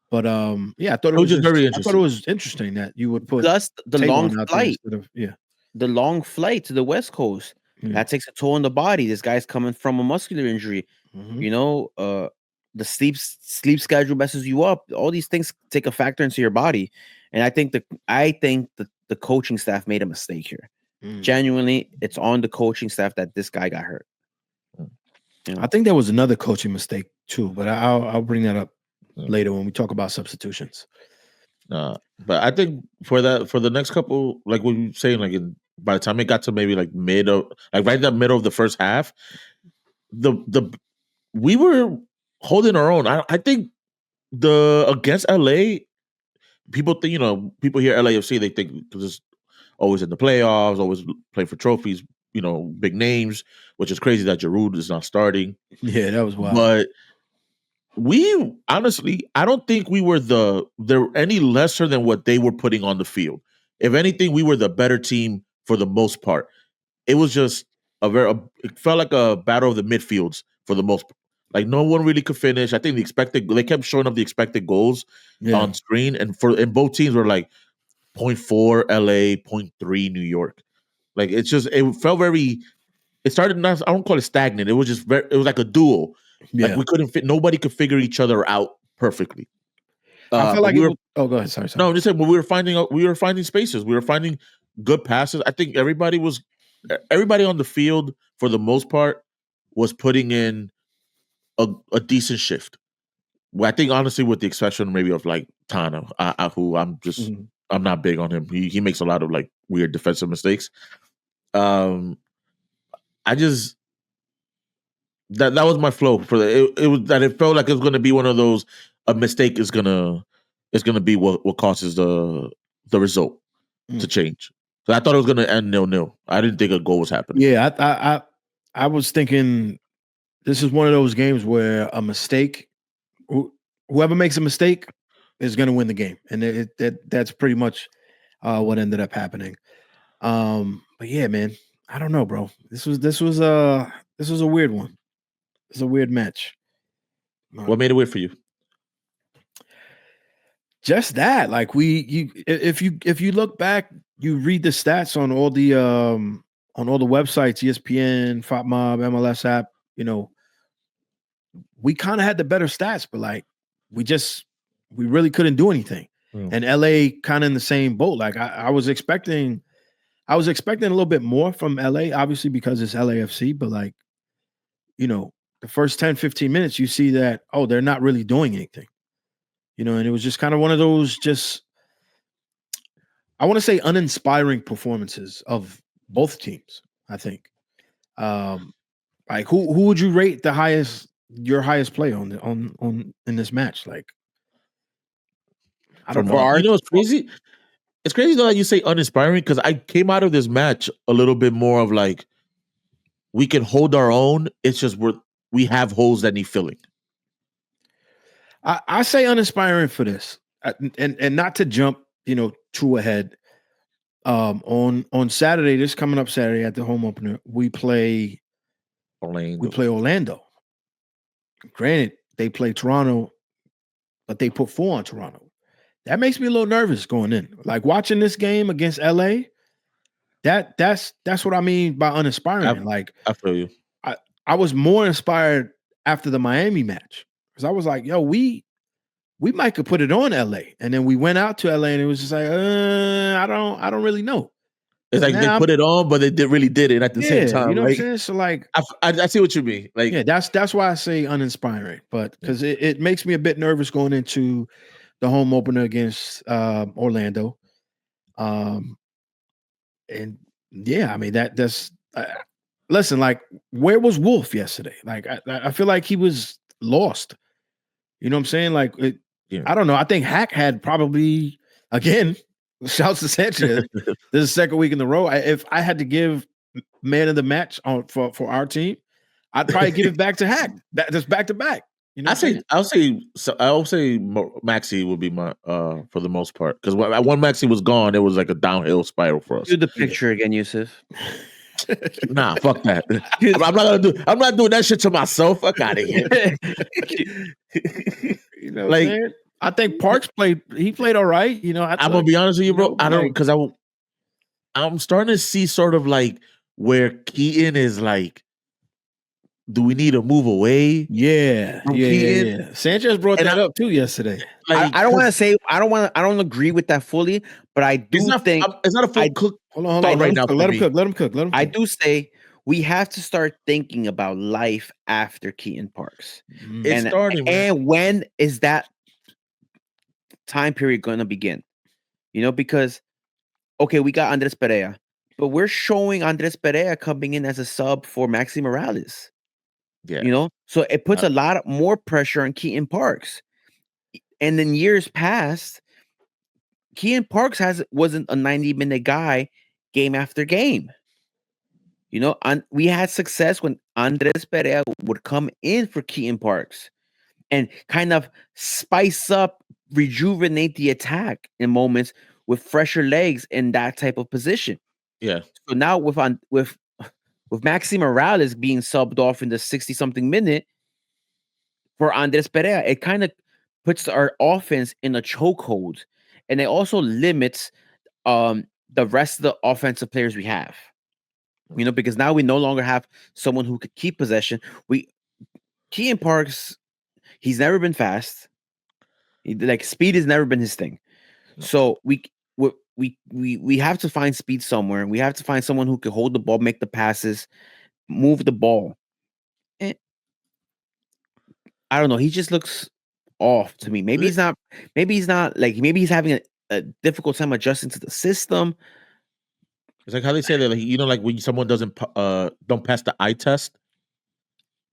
Speaker 2: but I thought it was just very interesting. I thought it was interesting that you would put
Speaker 1: plus the long flight.
Speaker 2: The
Speaker 1: long flight to the West Coast that takes a toll on the body. This guy's coming from a muscular injury. Mm-hmm. The sleep schedule messes you up. All these things take a factor into your body, and I think the coaching staff made a mistake here. Genuinely, it's on the coaching staff that this guy got hurt.
Speaker 2: I think there was another coaching mistake too, but I'll bring that up later when we talk about substitutions.
Speaker 3: But I think for the next couple, like what you're saying, like by the time it got to maybe like right in the middle of the first half, we were holding our own. I think against LA, people think people hear LAFC, they think because it's always in the playoffs, always play for trophies, big names, which is crazy that Giroud is not starting.
Speaker 2: Yeah, that was wild.
Speaker 3: But we honestly, I don't think we were any lesser than what they were putting on the field. If anything, we were the better team for the most part. It was just it felt like a battle of the midfields for the most part. Like no one really could finish. I think they kept showing up the expected goals on screen, and both teams were like 0.4 LA, 0.3 New York. Like it felt very. It started not. I don't call it stagnant. It was just it was like a duel. Yeah. Like we couldn't fit. Nobody could figure each other out perfectly.
Speaker 2: I felt like oh, go ahead. Sorry.
Speaker 3: No, I'm just saying. But we were finding spaces. We were finding good passes. I think everybody on the field for the most part was putting in a decent shift. Well, I think honestly, with the exception maybe of like Tana, who I'm not big on him. He makes a lot of like weird defensive mistakes. I just that was my flow for it was that it felt like it was going to be one of those a mistake is gonna be what causes the result to change. So I thought it was going to end 0-0. I didn't think a goal was happening.
Speaker 2: Yeah, I was thinking this is one of those games where a mistake, whoever makes a mistake is going to win the game, and that's pretty much what ended up happening. But yeah, man, I don't know, bro. This was a weird one. It's a weird match.
Speaker 3: What made it weird for you?
Speaker 2: Just that, like if you look back, you read the stats on all the websites, ESPN, FOTMob, MLS app. We kind of had the better stats, but like we really couldn't do anything. And LA kind of in the same boat. Like I was expecting a little bit more from LA, obviously because it's LAFC, but like, the first 10, 15 minutes, you see that, they're not really doing anything. And it was just kind of one of those I want to say uninspiring performances of both teams, I think. Like who would you rate your highest play on in this match? Like, I don't know.
Speaker 3: It's crazy. It's crazy though that you say uninspiring because I came out of this match a little bit more of like we can hold our own. It's just we have holes that need filling.
Speaker 2: I say uninspiring for this, and not to jump too ahead. On Saturday, this coming up Saturday at the home opener, we play Orlando. Granted, they play Toronto, but they put 4 on Toronto. That makes me a little nervous going in. Like watching this game against LA, that's what I mean by uninspiring.
Speaker 3: I feel you.
Speaker 2: I was more inspired after the Miami match because I was like, yo, we might could put it on LA. And then we went out to LA and it was just like, I don't really know.
Speaker 3: It's like they put it on, but they really did it at the same time.
Speaker 2: You know what I'm saying? So like,
Speaker 3: I see what you mean. Like,
Speaker 2: yeah, that's why I say uninspiring, but because it makes me a bit nervous going into the home opener against Orlando. And yeah, I mean that's listen, like where was Wolf yesterday? Like I feel like he was lost. You know what I'm saying? Like I don't know. I think Hack had probably again. Shouts to Sanchez. This is the second week in a row. If I had to give man of the match for our team, I'd probably give it back to Hack. Just back to back. You know,
Speaker 3: I'll say Maxi would be my for the most part because when Maxi was gone, it was like a downhill spiral for us.
Speaker 1: Do the picture again, Yousef.
Speaker 3: Nah, fuck that. I'm not doing that shit to myself. Fuck out of here.
Speaker 2: You know, like. I think Parks played all right. You know,
Speaker 3: I'm gonna be honest with you, bro. I don't because I'm starting to see sort of like where Keaton is like, do we need to move away?
Speaker 2: Yeah. Sanchez brought that up too yesterday.
Speaker 1: Like, I don't want to say I don't agree with that fully, but I do think
Speaker 3: it's not a full cook.
Speaker 2: Hold on, right now. Let him cook.
Speaker 1: I do say we have to start thinking about life after Keaton Parks.
Speaker 3: It's starting,
Speaker 1: and when is that time period going to begin? You know, because okay, we got Andres Perea, but we're showing Andres Perea coming in as a sub for Maxi Morales.
Speaker 3: Yeah,
Speaker 1: you know, so it puts a lot more pressure on Keaton Parks. And in years past, Keaton Parks wasn't a 90-minute guy game after game. You know, we had success when Andres Perea would come in for Keaton Parks and kind of spice up, rejuvenate the attack in moments with fresher legs in that type of position.
Speaker 3: Yeah.
Speaker 1: So now with Maxi Morales being subbed off in the 60-something minute for Andres Perea, it kind of puts our offense in a chokehold, and it also limits the rest of the offensive players we have. You know, because now we no longer have someone who could keep possession. Keaton Parks, he's never been fast. Speed has never been his thing. So we have to find speed somewhere. We have to find someone who can hold the ball, make the passes, move the ball. And I don't know. He just looks off to me. Maybe he's not. Maybe he's having a difficult time adjusting to the system.
Speaker 3: It's like how they say that, like, you know, like when someone don't pass the eye test.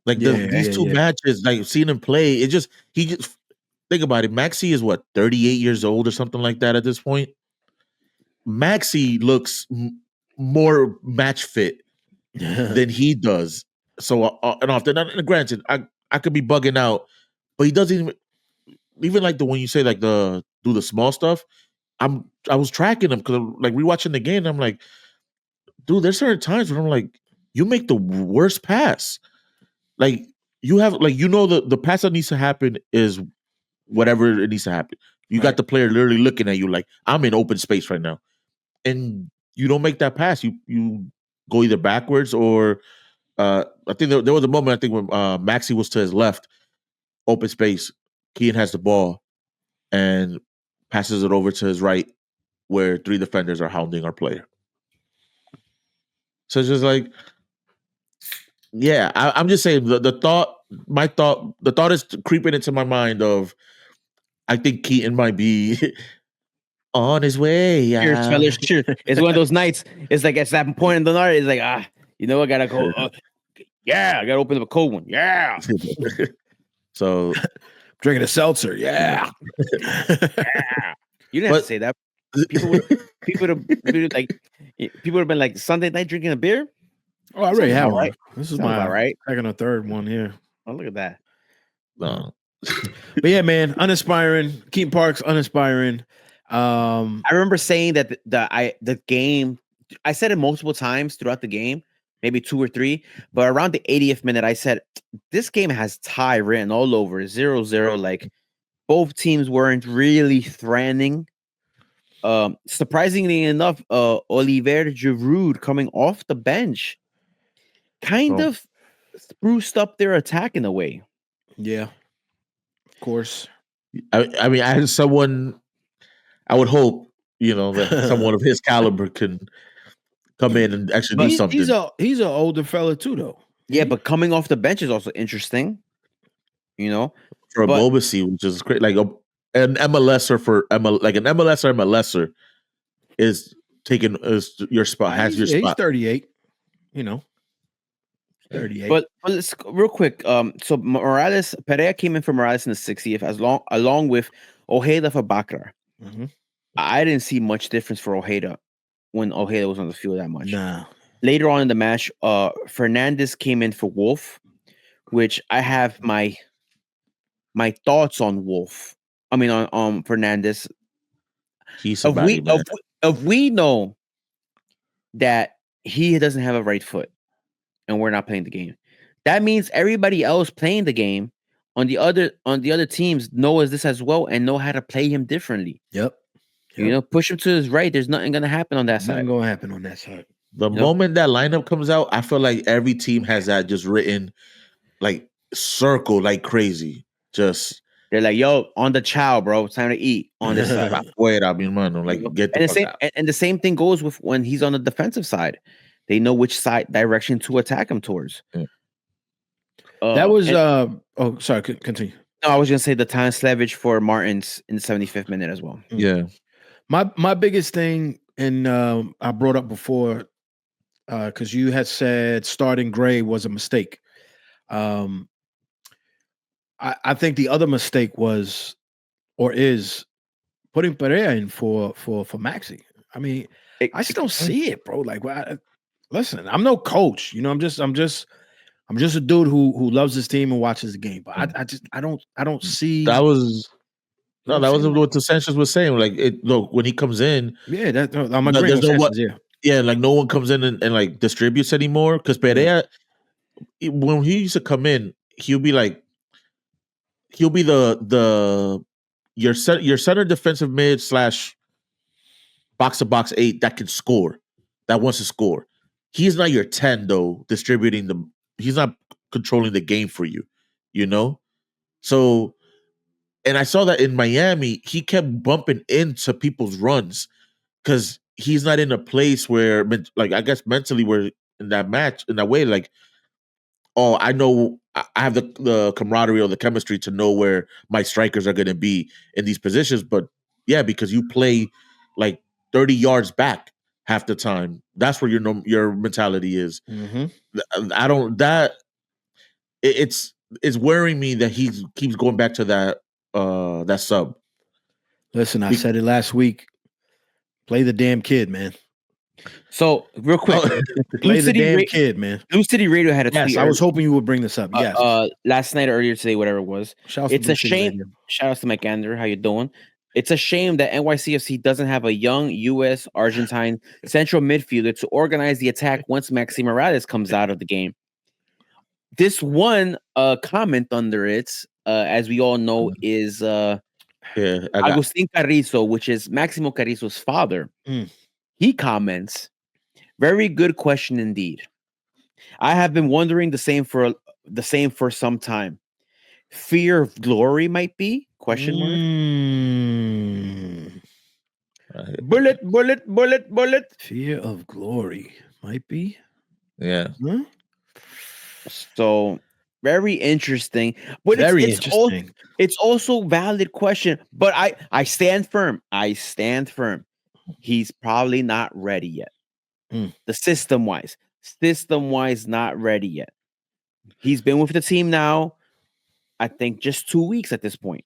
Speaker 3: Like these two matches, like seeing him play, he just think about it. Maxi is what, 38 years old or something like that at this point. Maxi looks more match fit than he does. So and often, and granted, I could be bugging out, but he doesn't even like when you say like do the small stuff. I was tracking him because like rewatching the game. And I'm like, dude, there's certain times where I'm like, you make the worst pass. Like you have the pass that needs to happen is whatever it needs to happen. You got the player literally looking at you like, I'm in open space right now. And you don't make that pass. You go either backwards or I think there was a moment, I think, when Maxi was to his left, open space. Keaton has the ball and passes it over to his right where 3 defenders are hounding our player. So it's just like, yeah, I'm just saying the thought is creeping into my mind of, I think Keaton might be on his way. Yeah.
Speaker 1: Cheers, fellas. Cheers. It's one of those nights. It's like, it's that point in the night. It's like, I gotta go. I gotta open up a cold one. Yeah.
Speaker 3: So
Speaker 2: drinking a seltzer. Yeah.
Speaker 1: You didn't have to say that. People would have been like, Sunday night drinking a beer.
Speaker 2: Oh, I already have one.
Speaker 1: Right.
Speaker 2: This is my
Speaker 1: right.
Speaker 2: Second or third one here.
Speaker 1: Oh, look at that.
Speaker 2: No. But yeah, man, uninspiring. Keaton Parks, uninspiring.
Speaker 1: I remember saying that the game. I said it multiple times throughout the game, maybe 2 or 3, but around the 80th minute, I said this game has tie written all over 0-0. Like both teams weren't really threatening. Surprisingly enough, Olivier Giroud coming off the bench kind of spruced up their attack in a way.
Speaker 2: Yeah, of course.
Speaker 3: I mean, I had someone. I would hope that someone of his caliber can come in and actually do something.
Speaker 2: He's an older fella too, though.
Speaker 1: Yeah, but coming off the bench is also interesting.
Speaker 3: For a Bobasi, which is great, like an MLSer like an MLS or MLSer is taking your spot. Has your spot.
Speaker 2: He's 38. 38.
Speaker 1: But let's real quick. So Pereira came in for Morales in the 60th, along with Ojeda for Bakra.
Speaker 2: Mm-hmm.
Speaker 1: I didn't see much difference for Ojeda when Ojeda was on the field that much.
Speaker 2: Nah.
Speaker 1: Later on in the match, Fernandez came in for Wolf, which I have my thoughts on Wolf. I mean on Fernandez.
Speaker 3: He's if
Speaker 1: we know that he doesn't have a right foot and we're not playing the game, that means everybody else playing the game on the other teams knows this as well and know how to play him differently.
Speaker 2: Yep.
Speaker 1: Push him to his right. There's nothing gonna happen on that side.
Speaker 2: Nothing gonna happen on that side.
Speaker 3: The moment that lineup comes out, I feel like every team has that just written, like circle like crazy. Just
Speaker 1: they're like, yo, on the chow, bro. It's time to eat on this side.
Speaker 3: Wait, I mean, man, like get the fuck out.
Speaker 1: And the same thing goes with when he's on the defensive side. They know which side direction to attack him towards.
Speaker 3: Yeah.
Speaker 2: That was sorry, continue.
Speaker 1: No, I was gonna say the time Slavich for Martins in the 75th minute as well.
Speaker 3: Yeah.
Speaker 2: My biggest thing, and I brought up before, because you had said starting Gray was a mistake. I think the other mistake was, or is, putting Pereira in for Maxi. I mean, I just don't see it, bro. Like, listen, I'm no coach. I'm just a dude who loves his team and watches the game. But I don't see.
Speaker 3: That was what Sanchez was saying. Like, look, when he comes in,
Speaker 2: yeah, I'm agreeing with Sanchez,
Speaker 3: yeah, like no one comes in and like distributes anymore. Because Pereira, when he used to come in, he'll be your center defensive mid / box to box 8 that can score, that wants to score. He's not your 10 though, distributing them. He's not controlling the game for you, So, and I saw that in Miami, he kept bumping into people's runs because he's not in a place where, like, I guess mentally, we're in that match in that way, like, oh, I know I have the camaraderie or the chemistry to know where my strikers are going to be in these positions. But yeah, because you play like 30 yards back half the time. That's where your mentality is.
Speaker 2: Mm-hmm.
Speaker 3: It's worrying me that he keeps going back to that sub.
Speaker 2: Listen, I said it last week. Play the damn kid, man.
Speaker 1: So real quick,
Speaker 2: play the damn kid, man.
Speaker 1: Blue City Radio had a tweet.
Speaker 2: Yes, I was hoping you would bring this up. Yes,
Speaker 1: last night or earlier today, whatever it was. It's a shame. Shout out to Mike Gander. How you doing? It's a shame that NYCFC doesn't have a young U.S. Argentine central midfielder to organize the attack once Maxi Morales comes out of the game. This one comment under it, as we all know, is Agustin Carrizo, which is Maximo Carrizo's father. He comments, "Very good question indeed. I have been wondering the same for some time. Fear of glory might be ? Bullet.
Speaker 2: Fear of glory might be.
Speaker 3: Yeah.
Speaker 2: Huh?
Speaker 1: So very interesting. But it's also valid question. But I stand firm. He's probably not ready yet. The system wise, not ready yet. He's been with the team now, I think, just 2 weeks at this point.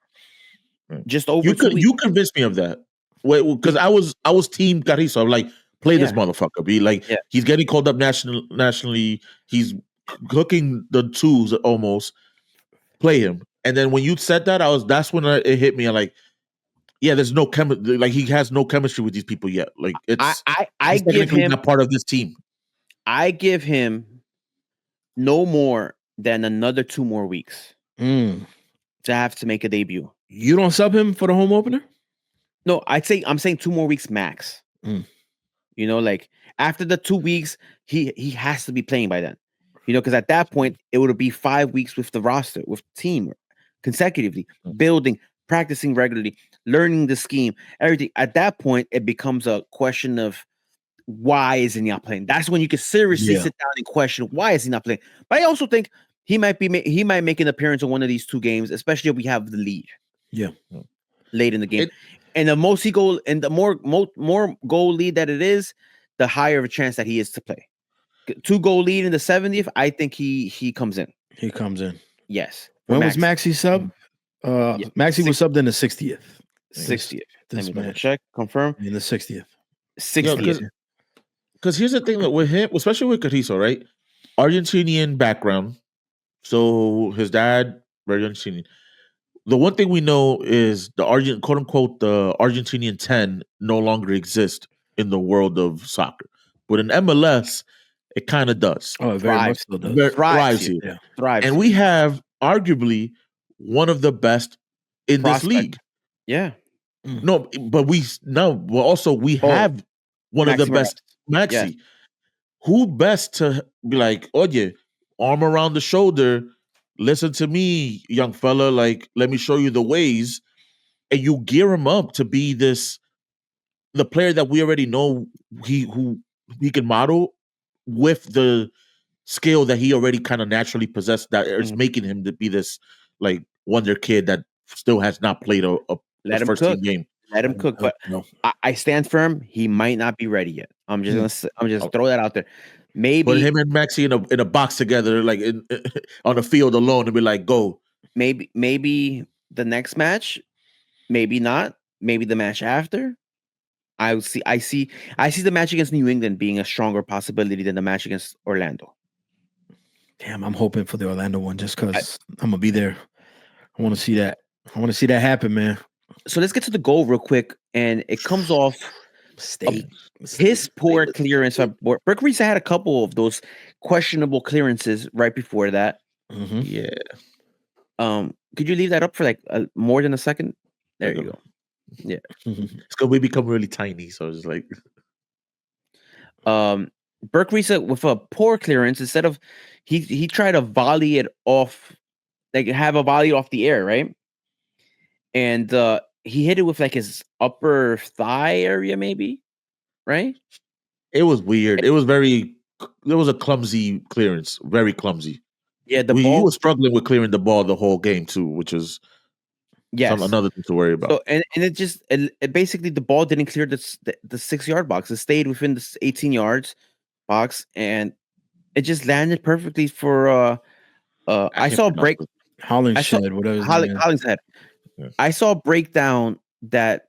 Speaker 1: Just over.
Speaker 3: You convinced me of that. Because I was team Carrizo. I'm like, play this motherfucker. Be like, he's getting called up nationally. He's cooking the twos almost. Play him. And then when you said that, that's when it hit me. I'm like, Yeah, there's no chemistry. Like he has no chemistry with these people yet. Like
Speaker 1: I give him
Speaker 3: not part of this team.
Speaker 1: I give him no more than another 2 more weeks to have to make a debut.
Speaker 2: You don't sub him for the home opener?
Speaker 1: No, I'm saying 2 more weeks max. You know, like after the 2 weeks, he has to be playing by then. You know, because at that point it would be 5 weeks with the roster, with the team consecutively, building, practicing regularly, learning the scheme, everything. At that point, it becomes a question of why isn't he not playing? That's when you can seriously sit down and question why is he not playing. But I also think he might make an appearance in one of these 2 games, especially if we have the lead.
Speaker 2: Yeah,
Speaker 1: late in the game, and the most he goal and the more goal lead that it is, the higher of a chance that he is to play. 2 goal lead in the 70th. I think he comes in.
Speaker 2: He comes in.
Speaker 1: Yes.
Speaker 2: When was Maxi sub? Maxi was subbed in the 60th.
Speaker 1: 60th. Let me double check. Confirm.
Speaker 2: In the 60th.
Speaker 1: 60th.
Speaker 3: Because here's the thing that with him, especially with Carrizo, right? Argentinian background. So his dad, very Argentinian. The one thing we know is the quote unquote, the Argentinian 10 no longer exists in the world of soccer. But in MLS, it kind of does.
Speaker 2: Oh, it very much so does.
Speaker 3: Thrives here.
Speaker 2: Yeah.
Speaker 1: Thrives.
Speaker 3: And we have arguably one of the best in this league.
Speaker 1: Yeah.
Speaker 3: No, but we have one of the best. Maxi. Yeah. Who best to be like, oh yeah, arm around the shoulder, listen to me, young fella, like, let me show you the ways, and you gear him up to be the player that we already know he can model with the skill that he already kind of naturally possessed, that is making him to be this like wonder kid that still has not played a first team game.
Speaker 1: Let him cook, but no. I stand firm. He might not be ready yet. I'm just throw that out there. Maybe
Speaker 3: put him and Maxi in a box together, like on the field alone, and be like, go.
Speaker 1: Maybe the next match, maybe not. Maybe the match after. I see the match against New England being a stronger possibility than the match against Orlando.
Speaker 2: Damn, I'm hoping for the Orlando one just because I'm gonna be there. I want to see that. I want to see that happen, man.
Speaker 1: So let's get to the goal real quick, and it comes off his poor clearance. Burke Reese had a couple of those questionable clearances right before that.
Speaker 2: Mm-hmm.
Speaker 3: Yeah.
Speaker 1: Could you leave that up for like more than a second? There you go. Yeah.
Speaker 3: It's because we become really tiny, so it's like.
Speaker 1: Burke Reese with a poor clearance, instead of he tried to volley it off, like have a volley off the air, right? And he hit it with like his upper thigh area, maybe, right?
Speaker 3: It was weird. It was a clumsy clearance, very clumsy.
Speaker 1: Yeah,
Speaker 3: he was struggling with clearing the ball the whole game too, which is another thing to worry about.
Speaker 1: So, and it basically the ball didn't clear the 6-yard box. It stayed within the 18 yards box, and it just landed perfectly for I saw a break.
Speaker 2: Hollingshead, whatever.
Speaker 1: Hollingshead. Yeah. I saw a breakdown that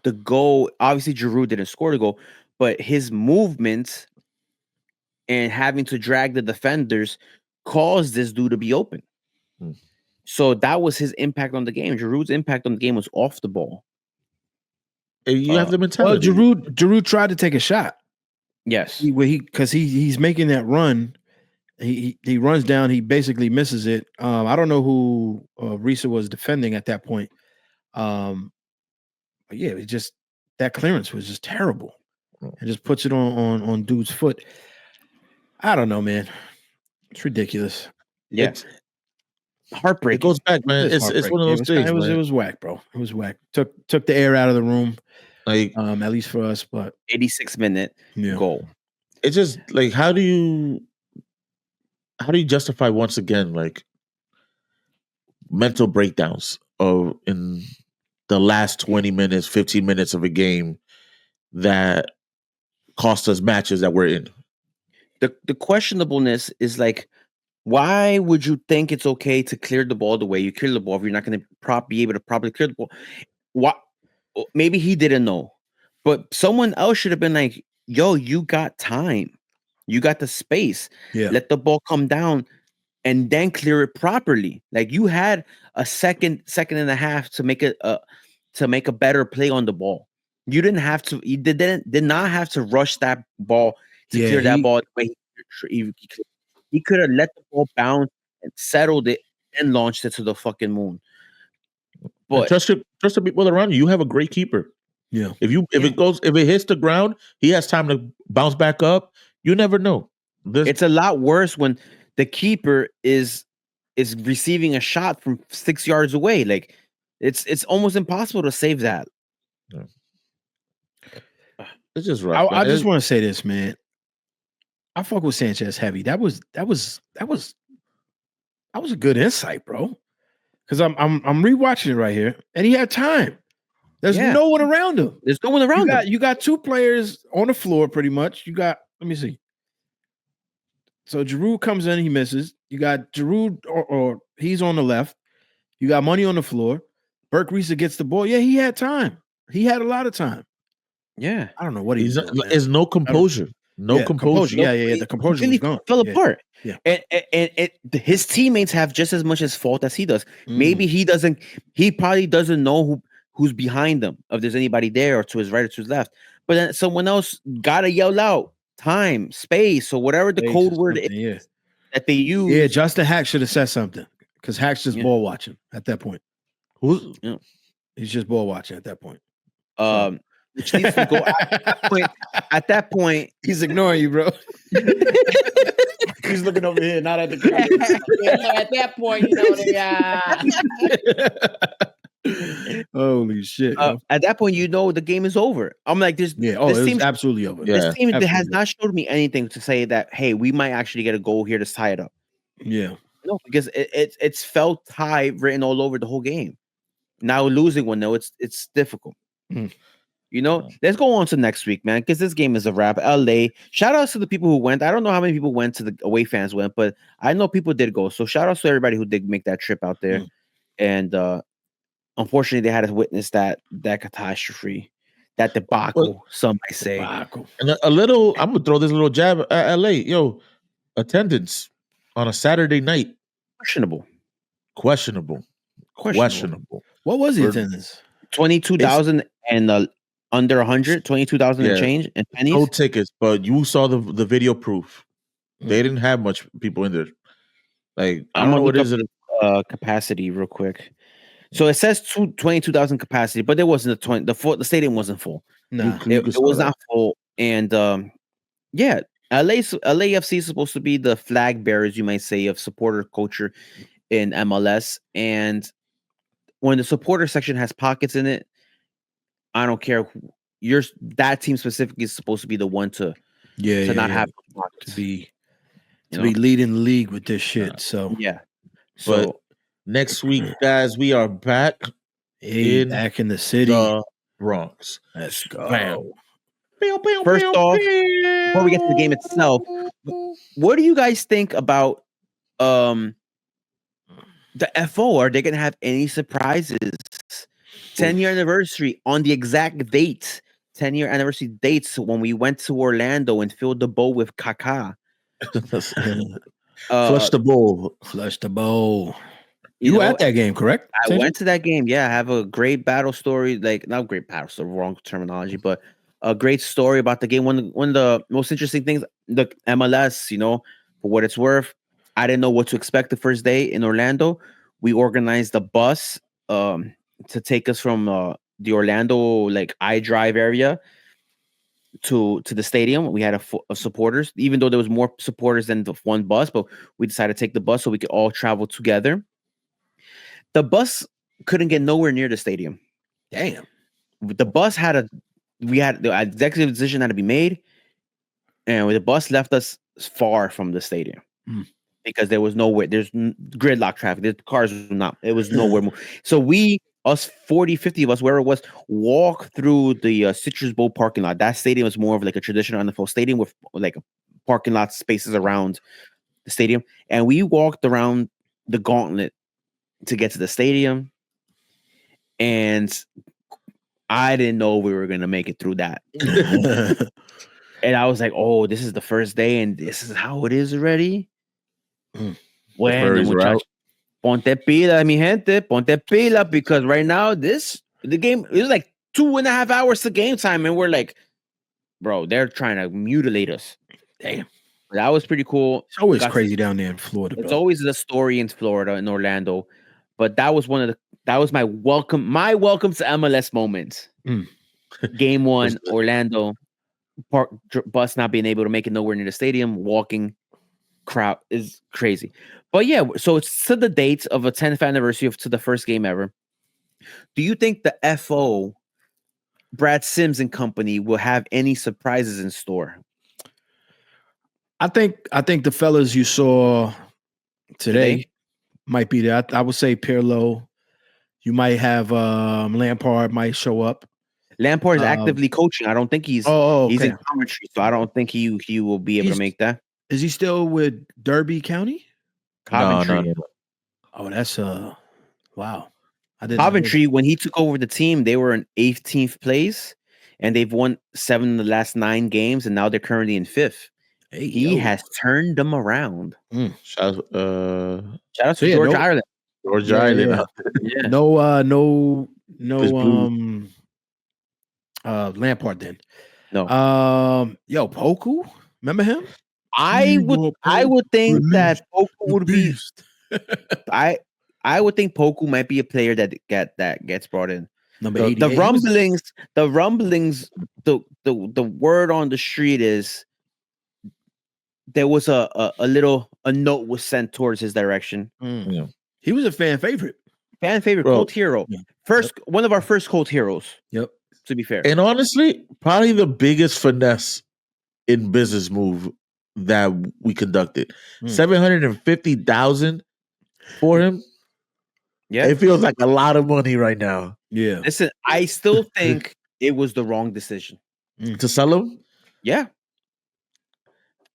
Speaker 1: the goal, obviously Giroud didn't score the goal, but his movements and having to drag the defenders caused this dude to be open. So that was his impact on the game. Giroud's impact on the game was off the ball.
Speaker 3: You have the mentality.
Speaker 2: Well, Giroud tried to take a shot.
Speaker 1: Yes,
Speaker 2: because he's making that run. He runs down. He basically misses it. I don't know who Risa was defending at that point. But yeah, it just that clearance was just terrible. It just puts it on dude's foot. I don't know, man. It's ridiculous.
Speaker 1: Yeah, it's heartbreaking.
Speaker 3: It goes back, man. It's one of those things.
Speaker 2: It was whack, bro. It was whack. Took the air out of the room.
Speaker 3: Like
Speaker 2: at least for us, but
Speaker 1: 86-minute goal.
Speaker 3: It's just like how do you justify once again like mental breakdowns in the last 20 minutes, 15 minutes of a game that cost us matches that we're in?
Speaker 1: The questionableness is like, why would you think it's okay to clear the ball the way you clear the ball if you're not going to be able to properly clear the ball? What? Maybe he didn't know, but someone else should have been like, yo, you got time. You got the space.
Speaker 2: Yeah.
Speaker 1: Let the ball come down and then clear it properly. Like you had a second and a half to make it to make a better play on the ball. You did not have to rush that ball to clear that ball. He could have let the ball bounce and settled it and launched it to the fucking moon. But
Speaker 3: trust the people around you. You have a great keeper.
Speaker 2: Yeah.
Speaker 3: If it hits the ground, he has time to bounce back up. You never know.
Speaker 1: It's a lot worse when the keeper is receiving a shot from 6 yards away. Like it's almost impossible to save that.
Speaker 3: Yeah. It's just rough.
Speaker 2: I just want to say this, man. I fuck with Sanchez heavy. That was a good insight, bro. Because I'm rewatching it right here, and he had time. There's no one around him.
Speaker 1: There's no one around him.
Speaker 2: You got two players on the floor, pretty much. You got, let me see. So Giroud comes in, he misses. You got Giroud, or he's on the left. You got Money on the floor. Burke Reisa gets the ball. Yeah, he had time. He had a lot of time.
Speaker 1: Yeah,
Speaker 2: I don't know what he's doing.
Speaker 3: There's no composure. No composure.
Speaker 2: Yeah. The composure was gone.
Speaker 1: Fell apart.
Speaker 2: Yeah.
Speaker 1: And his teammates have just as much as fault as he does. Maybe he doesn't. He probably doesn't know who's behind them, if there's anybody there or to his right or to his left. But then someone else gotta yell out time, space, or whatever the code word is that they use.
Speaker 2: Yeah, Justin Hack should have said something because Hack's just ball watching at that point. He's just ball watching at that point.
Speaker 1: Which needs to go at that point.
Speaker 2: He's ignoring you, bro. He's looking over here, not at the camera.
Speaker 1: At that point, you know,
Speaker 2: holy shit.
Speaker 1: At that point, you know the game is over. I'm like, this
Speaker 2: team absolutely over.
Speaker 1: This team has not showed me anything to say that, hey, we might actually get a goal here to tie it up.
Speaker 2: Yeah.
Speaker 1: No, because it's felt tie written all over the whole game. Now losing one, though, it's difficult. You know, let's go on to next week, man, because this game is a wrap. LA. Shout outs to the people who went. I don't know how many people went to the away fans went, but I know people did go. So shout outs to everybody who did make that trip out there. And unfortunately, they had to witness that catastrophe, that debacle, some might say.
Speaker 3: And a little, I'm gonna throw this little jab at LA. Yo, attendance on a Saturday night. Questionable.
Speaker 2: What was the attendance?
Speaker 1: 22,000 and under 100, 22,000 and change and pennies.
Speaker 3: No tickets, but you saw the video proof. They didn't have much people in there. Like, I don't know what is it.
Speaker 1: Capacity real quick. So it says 22,000 capacity, but there wasn't the stadium wasn't full.
Speaker 2: No,
Speaker 1: it was not full. And LAFC is supposed to be the flag bearers, you might say, of supporter culture in MLS. And when the supporter section has pockets in it, I don't care. That team specifically is supposed to be the one to not have
Speaker 2: to be leading the league with this shit. So
Speaker 3: but next week, guys, we are back
Speaker 2: back in the city,
Speaker 3: the Bronx.
Speaker 2: Let's go.
Speaker 3: Bam.
Speaker 1: First off, before we get to the game itself, what do you guys think about the FO? Are they going to have any surprises? 10-year anniversary on the exact date. 10-year anniversary dates when we went to Orlando and filled the bowl with Kaká.
Speaker 3: Flush the bowl.
Speaker 2: You were at that game, correct?
Speaker 1: I went to that game. Yeah, I have a great battle story. Like, not great battle, so wrong terminology, but a great story about the game. One of the most interesting things, the MLS, for what it's worth, I didn't know what to expect the first day in Orlando. We organized a bus to take us from the Orlando iDrive area to the stadium. We had a supporters, even though there was more supporters than the one bus, but we decided to take the bus so we could all travel together. The bus couldn't get nowhere near the stadium.
Speaker 2: Damn.
Speaker 1: The bus the executive decision had to be made, and the bus left us far from the stadium because there was nowhere. There's gridlock traffic. The cars were not. It was nowhere more. So us 40, 50 of us, wherever it was, walk through the Citrus Bowl parking lot. That stadium is more of like a traditional NFL stadium with like a parking lot spaces around the stadium. And we walked around the gauntlet to get to the stadium. And I didn't know we were going to make it through that. And I was like, oh, this is the first day and this is how it is already. Bueno, muchachos. Ponte pila, mi gente. Ponte pila, because right now this The game, it was like 2.5 hours to game time, and we're like, bro, they're trying to mutilate us. Damn. That was pretty cool.
Speaker 2: It's always crazy down there in Florida.
Speaker 1: It's always the story in Florida, in Orlando. But that was that was my welcome to MLS moment. Game 1, Orlando, bus not being able to make it nowhere near the stadium, walking crowd is crazy. But yeah, so it's to the date of a 10th anniversary to the first game ever. Do you think the FO, Brad Sims and company, will have any surprises in store?
Speaker 2: I think the fellas you saw today might be there. I would say Pirlo. You might have Lampard might show up.
Speaker 1: Lampard is actively coaching. I don't think he's he's in commentary, so I don't think he will be able to make that.
Speaker 2: Is he still with Derby County?
Speaker 1: Coventry.
Speaker 2: No. Oh, that's wow.
Speaker 1: Coventry, when he took over the team, they were in 18th place, and they've won 7 of the last 9 games, and now they're currently in 5th. Hey, he has turned them around.
Speaker 3: Shout out
Speaker 1: to George Ireland.
Speaker 3: George Ireland.
Speaker 2: Yeah. No Lampard then.
Speaker 1: No.
Speaker 2: Yo, Poku, remember him?
Speaker 1: I would think that Poku would be. I would think Poku might be a player that gets brought in. The rumblings. The word on the street is there was a note was sent towards his direction.
Speaker 2: Yeah. He was a fan favorite,
Speaker 1: cult hero. Yeah. One of our first cult heroes.
Speaker 2: Yep.
Speaker 1: To be fair,
Speaker 3: and honestly, probably the biggest finesse in business move that we conducted. 750,000 for him.
Speaker 1: Yeah,
Speaker 3: it feels like a lot of money right now.
Speaker 2: Yeah.
Speaker 1: Listen, I still think it was the wrong decision
Speaker 3: to sell him.
Speaker 1: Yeah.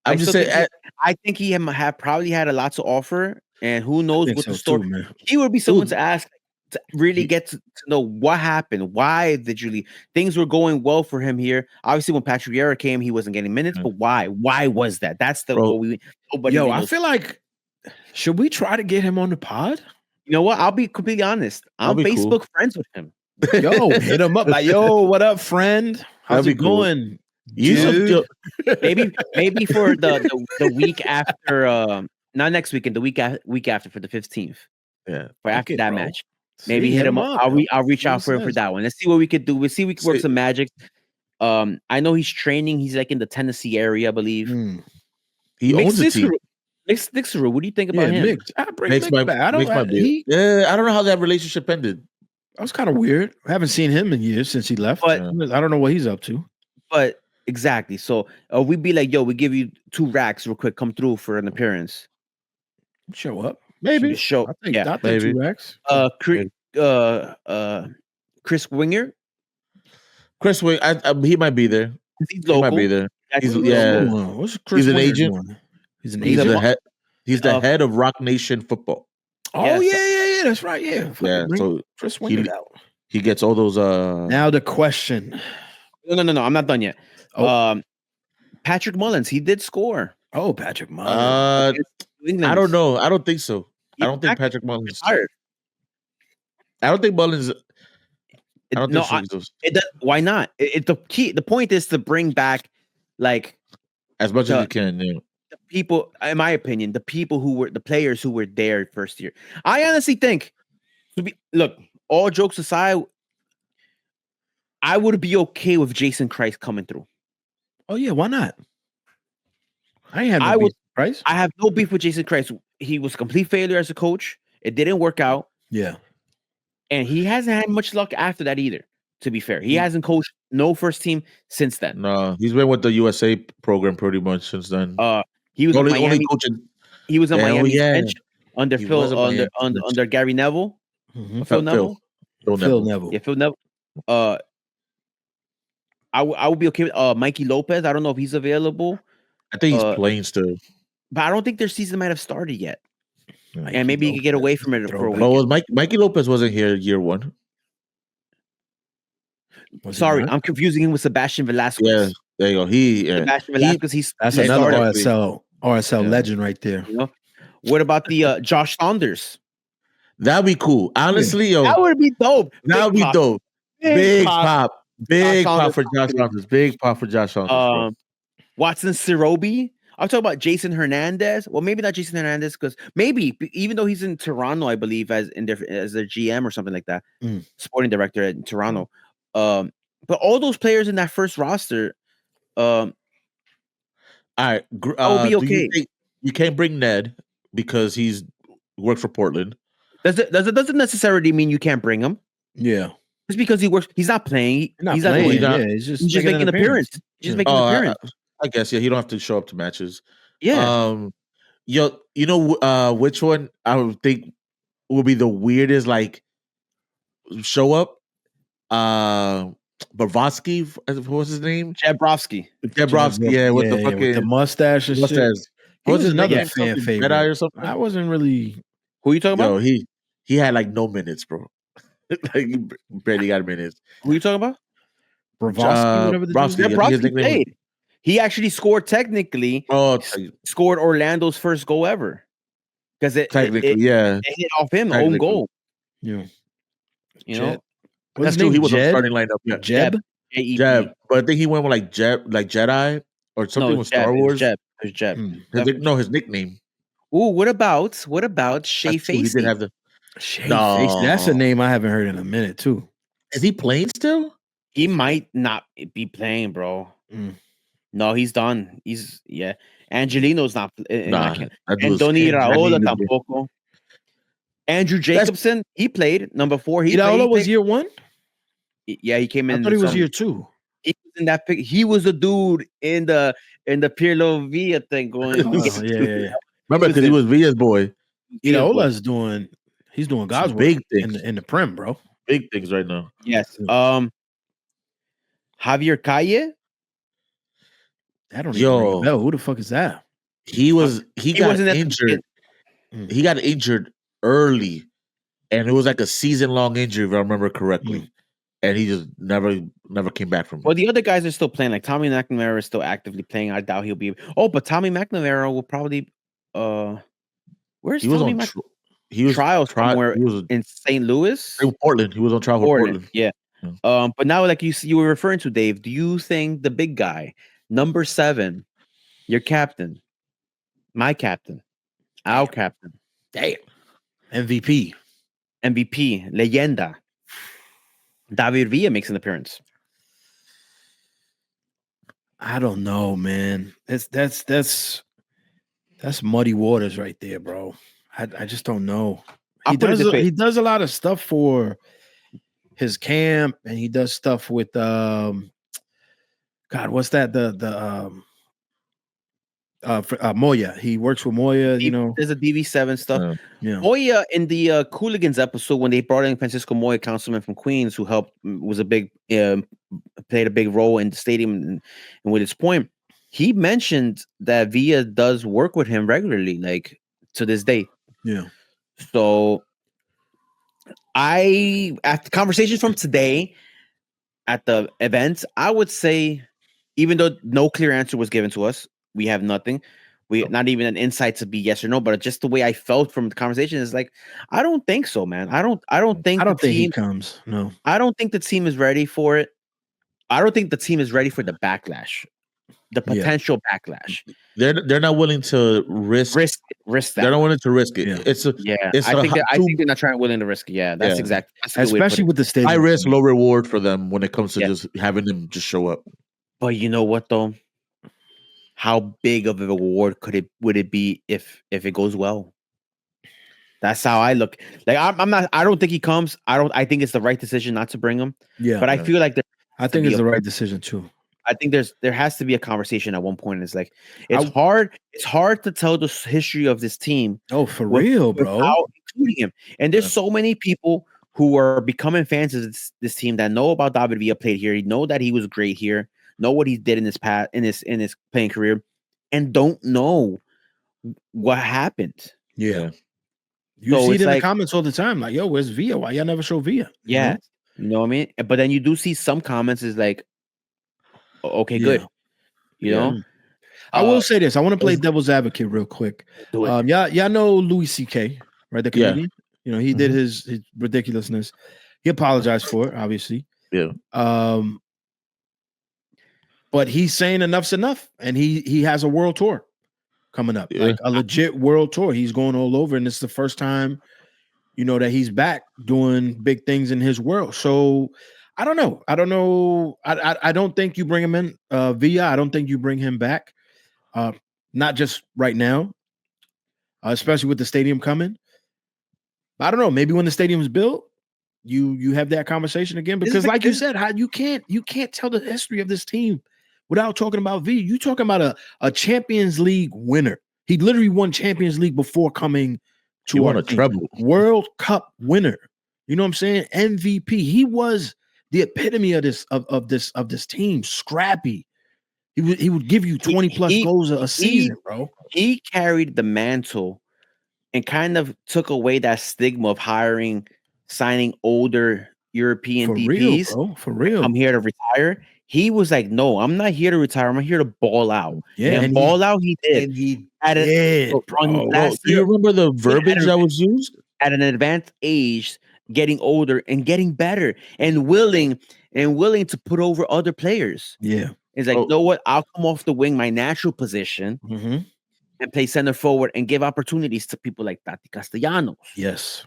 Speaker 1: I'm just saying. I think he probably had a lot to offer, and who knows what the story. Too, he would be someone to ask to really get to know what happened. Why did you leave? Things were going well for him here. Obviously, when Patrick Vieira came, he wasn't getting minutes. But why? Why was that? That's the nobody.
Speaker 2: I feel like should we try to get him on the pod?
Speaker 1: You know what? I'll be completely honest. I'm Facebook friends with him.
Speaker 2: Yo, hit him up like, yo, what up, friend? How's it going?
Speaker 1: Maybe for the week after, not next weekend, the week after for the 15th.
Speaker 3: Yeah,
Speaker 1: for after that match. Maybe hit him up. I'll reach out for him for that one. Let's see what we could do. We'll see if we can work some magic. I know he's training. He's like in the Tennessee area, I believe.
Speaker 3: He owns the team.
Speaker 1: Nixeru, what do you think about him?
Speaker 3: Mix my I don't know how that relationship ended.
Speaker 2: That was kind of weird. I haven't seen him in years since he left. But I don't know what he's up to.
Speaker 1: But exactly. So we'd be like, yo, we give you 2 racks real quick. Come through for an appearance.
Speaker 2: Show up.
Speaker 1: Maybe.
Speaker 2: I think 2 racks.
Speaker 1: Chris Winger.
Speaker 3: Chris Winger, he might be there.
Speaker 1: He's local.
Speaker 3: He might be there.
Speaker 2: What's Chris
Speaker 3: he's an
Speaker 2: Winger's
Speaker 3: agent.
Speaker 2: one? He's
Speaker 3: the head of Rock Nation Football.
Speaker 2: Oh yeah, that's right. Yeah.
Speaker 3: So
Speaker 2: Chris Winger out.
Speaker 3: He gets all those.
Speaker 2: Now the question.
Speaker 1: No. I'm not done yet. Patrick Mullins, he did score.
Speaker 2: Oh, Patrick Mullins.
Speaker 3: I don't know. I don't think so. I don't think Patrick Mullins. I don't think Mullins.
Speaker 1: Why not? The point is to bring back like
Speaker 3: as much as you can. Yeah.
Speaker 1: The people, in my opinion, the players who were there first year. I honestly think, look, all jokes aside, I would be okay with Jason Christ coming through.
Speaker 2: Oh yeah, why not? I have
Speaker 1: no beef with Jason Christ. He was a complete failure as a coach. It didn't work out.
Speaker 2: Yeah.
Speaker 1: And he hasn't had much luck after that either, to be fair. He hasn't coached no first team since then.
Speaker 3: No, he's been with the USA program pretty much since then.
Speaker 1: He was
Speaker 3: only coaching.
Speaker 1: He was on Miami bench under under Gary Neville.
Speaker 2: Mm-hmm.
Speaker 1: Phil Neville. Yeah, Phil Neville. I would be okay with Mikey Lopez. I don't know if he's available.
Speaker 3: I think he's playing still.
Speaker 1: But I don't think their season might have started yet. And maybe he could get away from it for a week.
Speaker 3: No, Mikey Lopez wasn't here year 1.
Speaker 1: Sorry, I'm confusing him with Sebastian Velasquez.
Speaker 3: Yeah, there you go.
Speaker 1: Sebastian Velasquez.
Speaker 2: That's another RSL legend right there.
Speaker 1: You know? What about the Josh Saunders?
Speaker 3: That'd be cool. Honestly,
Speaker 1: that would be dope.
Speaker 3: That would be dope. Big pop for Josh Saunders. Big pop for Josh Saunders. Bro.
Speaker 1: Watson Sirobi. I'm talking about Jason Hernandez. Well, maybe not Jason Hernandez because maybe even though he's in Toronto, I believe as their GM or something like that, sporting director in Toronto. But all those players in that first roster,
Speaker 3: all right,
Speaker 1: will be okay.
Speaker 3: You can't bring Ned because he's worked for Portland.
Speaker 1: Doesn't necessarily mean you can't bring him.
Speaker 2: Yeah,
Speaker 1: just because he works, he's not playing.
Speaker 2: He's just
Speaker 1: making an appearance. Just making an appearance.
Speaker 3: I guess he don't have to show up to matches.
Speaker 1: Yeah.
Speaker 3: You know which one I would think will be the weirdest show up? Bobrovsky, what was his name?
Speaker 1: Jabrovsky,
Speaker 3: yeah, with the fucking
Speaker 2: with the mustache and shit. He was another fan favorite.
Speaker 3: Jedi or something.
Speaker 2: I wasn't really.
Speaker 1: Who are you talking about?
Speaker 3: He had no minutes, bro. He barely got minutes.
Speaker 1: Who are you talking about?
Speaker 2: Bobrovsky, whatever the
Speaker 1: Bobrovsky played. He actually scored technically. Scored Orlando's first goal ever. Because it hit off him, own goal.
Speaker 2: Yeah.
Speaker 1: You know?
Speaker 3: That's true. He was on starting lineup. Yeah.
Speaker 2: Jeb.
Speaker 3: But I think he went with Jedi or something with Star Wars.
Speaker 1: It was Jeb.
Speaker 3: His nickname.
Speaker 1: Ooh, what about Shea Facey?
Speaker 3: He did have the
Speaker 2: Shea Facey. That's a name I haven't heard in a minute too.
Speaker 3: Is he playing still?
Speaker 1: He might not be playing, bro. No, he's done. Angelino's not. Andoni Raola tampoco. Andrew Jacobson, he played number 4.
Speaker 2: Raola was year 1.
Speaker 1: Yeah, he came in.
Speaker 2: I thought he was year 2.
Speaker 1: He was in that pick. He was the dude in the Pirlo Villa thing going.
Speaker 2: Yeah.
Speaker 3: Remember, because he was Villa's boy.
Speaker 2: Raola's doing. He's doing God's work
Speaker 3: big things
Speaker 2: in the Prem, bro.
Speaker 3: Big things right now.
Speaker 1: Yes. Javier Calle.
Speaker 2: I don't even know who the fuck is that.
Speaker 3: He got injured. He got injured early, and it was like a season-long injury, if I remember correctly. And he just never came back from it.
Speaker 1: Well, the other guys are still playing. Like Tommy McNamara is still actively playing. I doubt he'll be. Oh, but Tommy McNamara will probably. Where's Tommy McNamara?
Speaker 3: He was
Speaker 1: trial somewhere in St. Louis,
Speaker 3: Portland. He was on trial for Portland.
Speaker 1: Yeah. But now, like you were referring to, Dave, do you think the big guy, number 7, your captain, my captain, our captain,
Speaker 2: MVP,
Speaker 1: leyenda, David Villa makes an appearance?
Speaker 2: I don't know, man. That's muddy waters right there, bro. I just don't know. He does a lot of stuff for his camp, and he does stuff with God, what's that? Moya. He works with Moya,
Speaker 1: There's a DV7 stuff.
Speaker 2: Yeah.
Speaker 1: Moya in the Cooligans episode when they brought in Francisco Moya, councilman from Queens, who was a big played a big role in the stadium and with his point. He mentioned that Villa does work with him regularly, like to this day.
Speaker 2: Yeah.
Speaker 1: So at the conversations from today at the event, I would say, even though no clear answer was given to us, we have nothing. We not even an insight to be yes or no, but just the way I felt from the conversation is like, I don't think so, man. I don't think
Speaker 2: he comes. No.
Speaker 1: I don't think the team is ready for it. I don't think the team is ready for the backlash. The potential backlash.
Speaker 3: They're not willing to risk
Speaker 1: that.
Speaker 3: They're not willing to risk it.
Speaker 1: Yeah. I think they're not willing to risk it. Yeah, that's exactly.
Speaker 2: Especially with the stadium.
Speaker 3: High risk, low reward for them when it comes to just having them just show up.
Speaker 1: But you know what though? How big of a reward would it be if it goes well? That's how I look. Like I don't think he comes. I think it's the right decision not to bring him.
Speaker 2: Yeah.
Speaker 1: But I feel like
Speaker 2: I think it's the right decision too.
Speaker 1: I think there has to be a conversation at one point. It's like it's hard to tell the history of this team.
Speaker 2: Oh, for real, bro.
Speaker 1: Without including him. And there's so many people who are becoming fans of this team that know about David Villa played here, know that he was great here, know what he did in his past in his playing career, and don't know what happened.
Speaker 2: Yeah. You see it in the comments all the time, like, yo, where's Villa? Why y'all never show Villa?
Speaker 1: Yeah. You know what I mean? But then you do see some comments is like, okay, good. You know?
Speaker 2: I will say this. I want to play devil's advocate real quick. Y'all know Louis C.K., right? The comedian. He did his ridiculousness. He apologized for it, obviously.
Speaker 3: Yeah.
Speaker 2: But he's saying enough's enough, and he has a world tour coming up, like a legit world tour. He's going all over, and it's the first time, that he's back doing big things in his world. So I don't know. I don't think you bring him in Villa. I don't think you bring him back. Not just right now, especially with the stadium coming. I don't know. Maybe when the stadium is built, you have that conversation again, because like you said, you can't tell the history of this team without talking about V. You talking about a Champions League winner. He literally won Champions League before coming to
Speaker 3: won a treble.
Speaker 2: World Cup winner. You know what I'm saying? MVP. He was the epitome of this team. Scrappy. He would give you 20 plus goals a season, bro.
Speaker 1: He carried the mantle and kind of took away that stigma of signing older European DPs.
Speaker 2: Real, bro. For real.
Speaker 1: I'm here to retire. He was like, no, I'm not here to retire. I'm here to ball out.
Speaker 2: Yeah,
Speaker 1: and ball out he did.
Speaker 2: And he did.
Speaker 3: Do you remember the verbiage that was used?
Speaker 1: At an advanced age, getting older and getting better and willing to put over other players.
Speaker 2: Yeah.
Speaker 1: It's like, you know what? I'll come off the wing, my natural position, and play center forward and give opportunities to people like Tati Castellanos.
Speaker 2: Yes.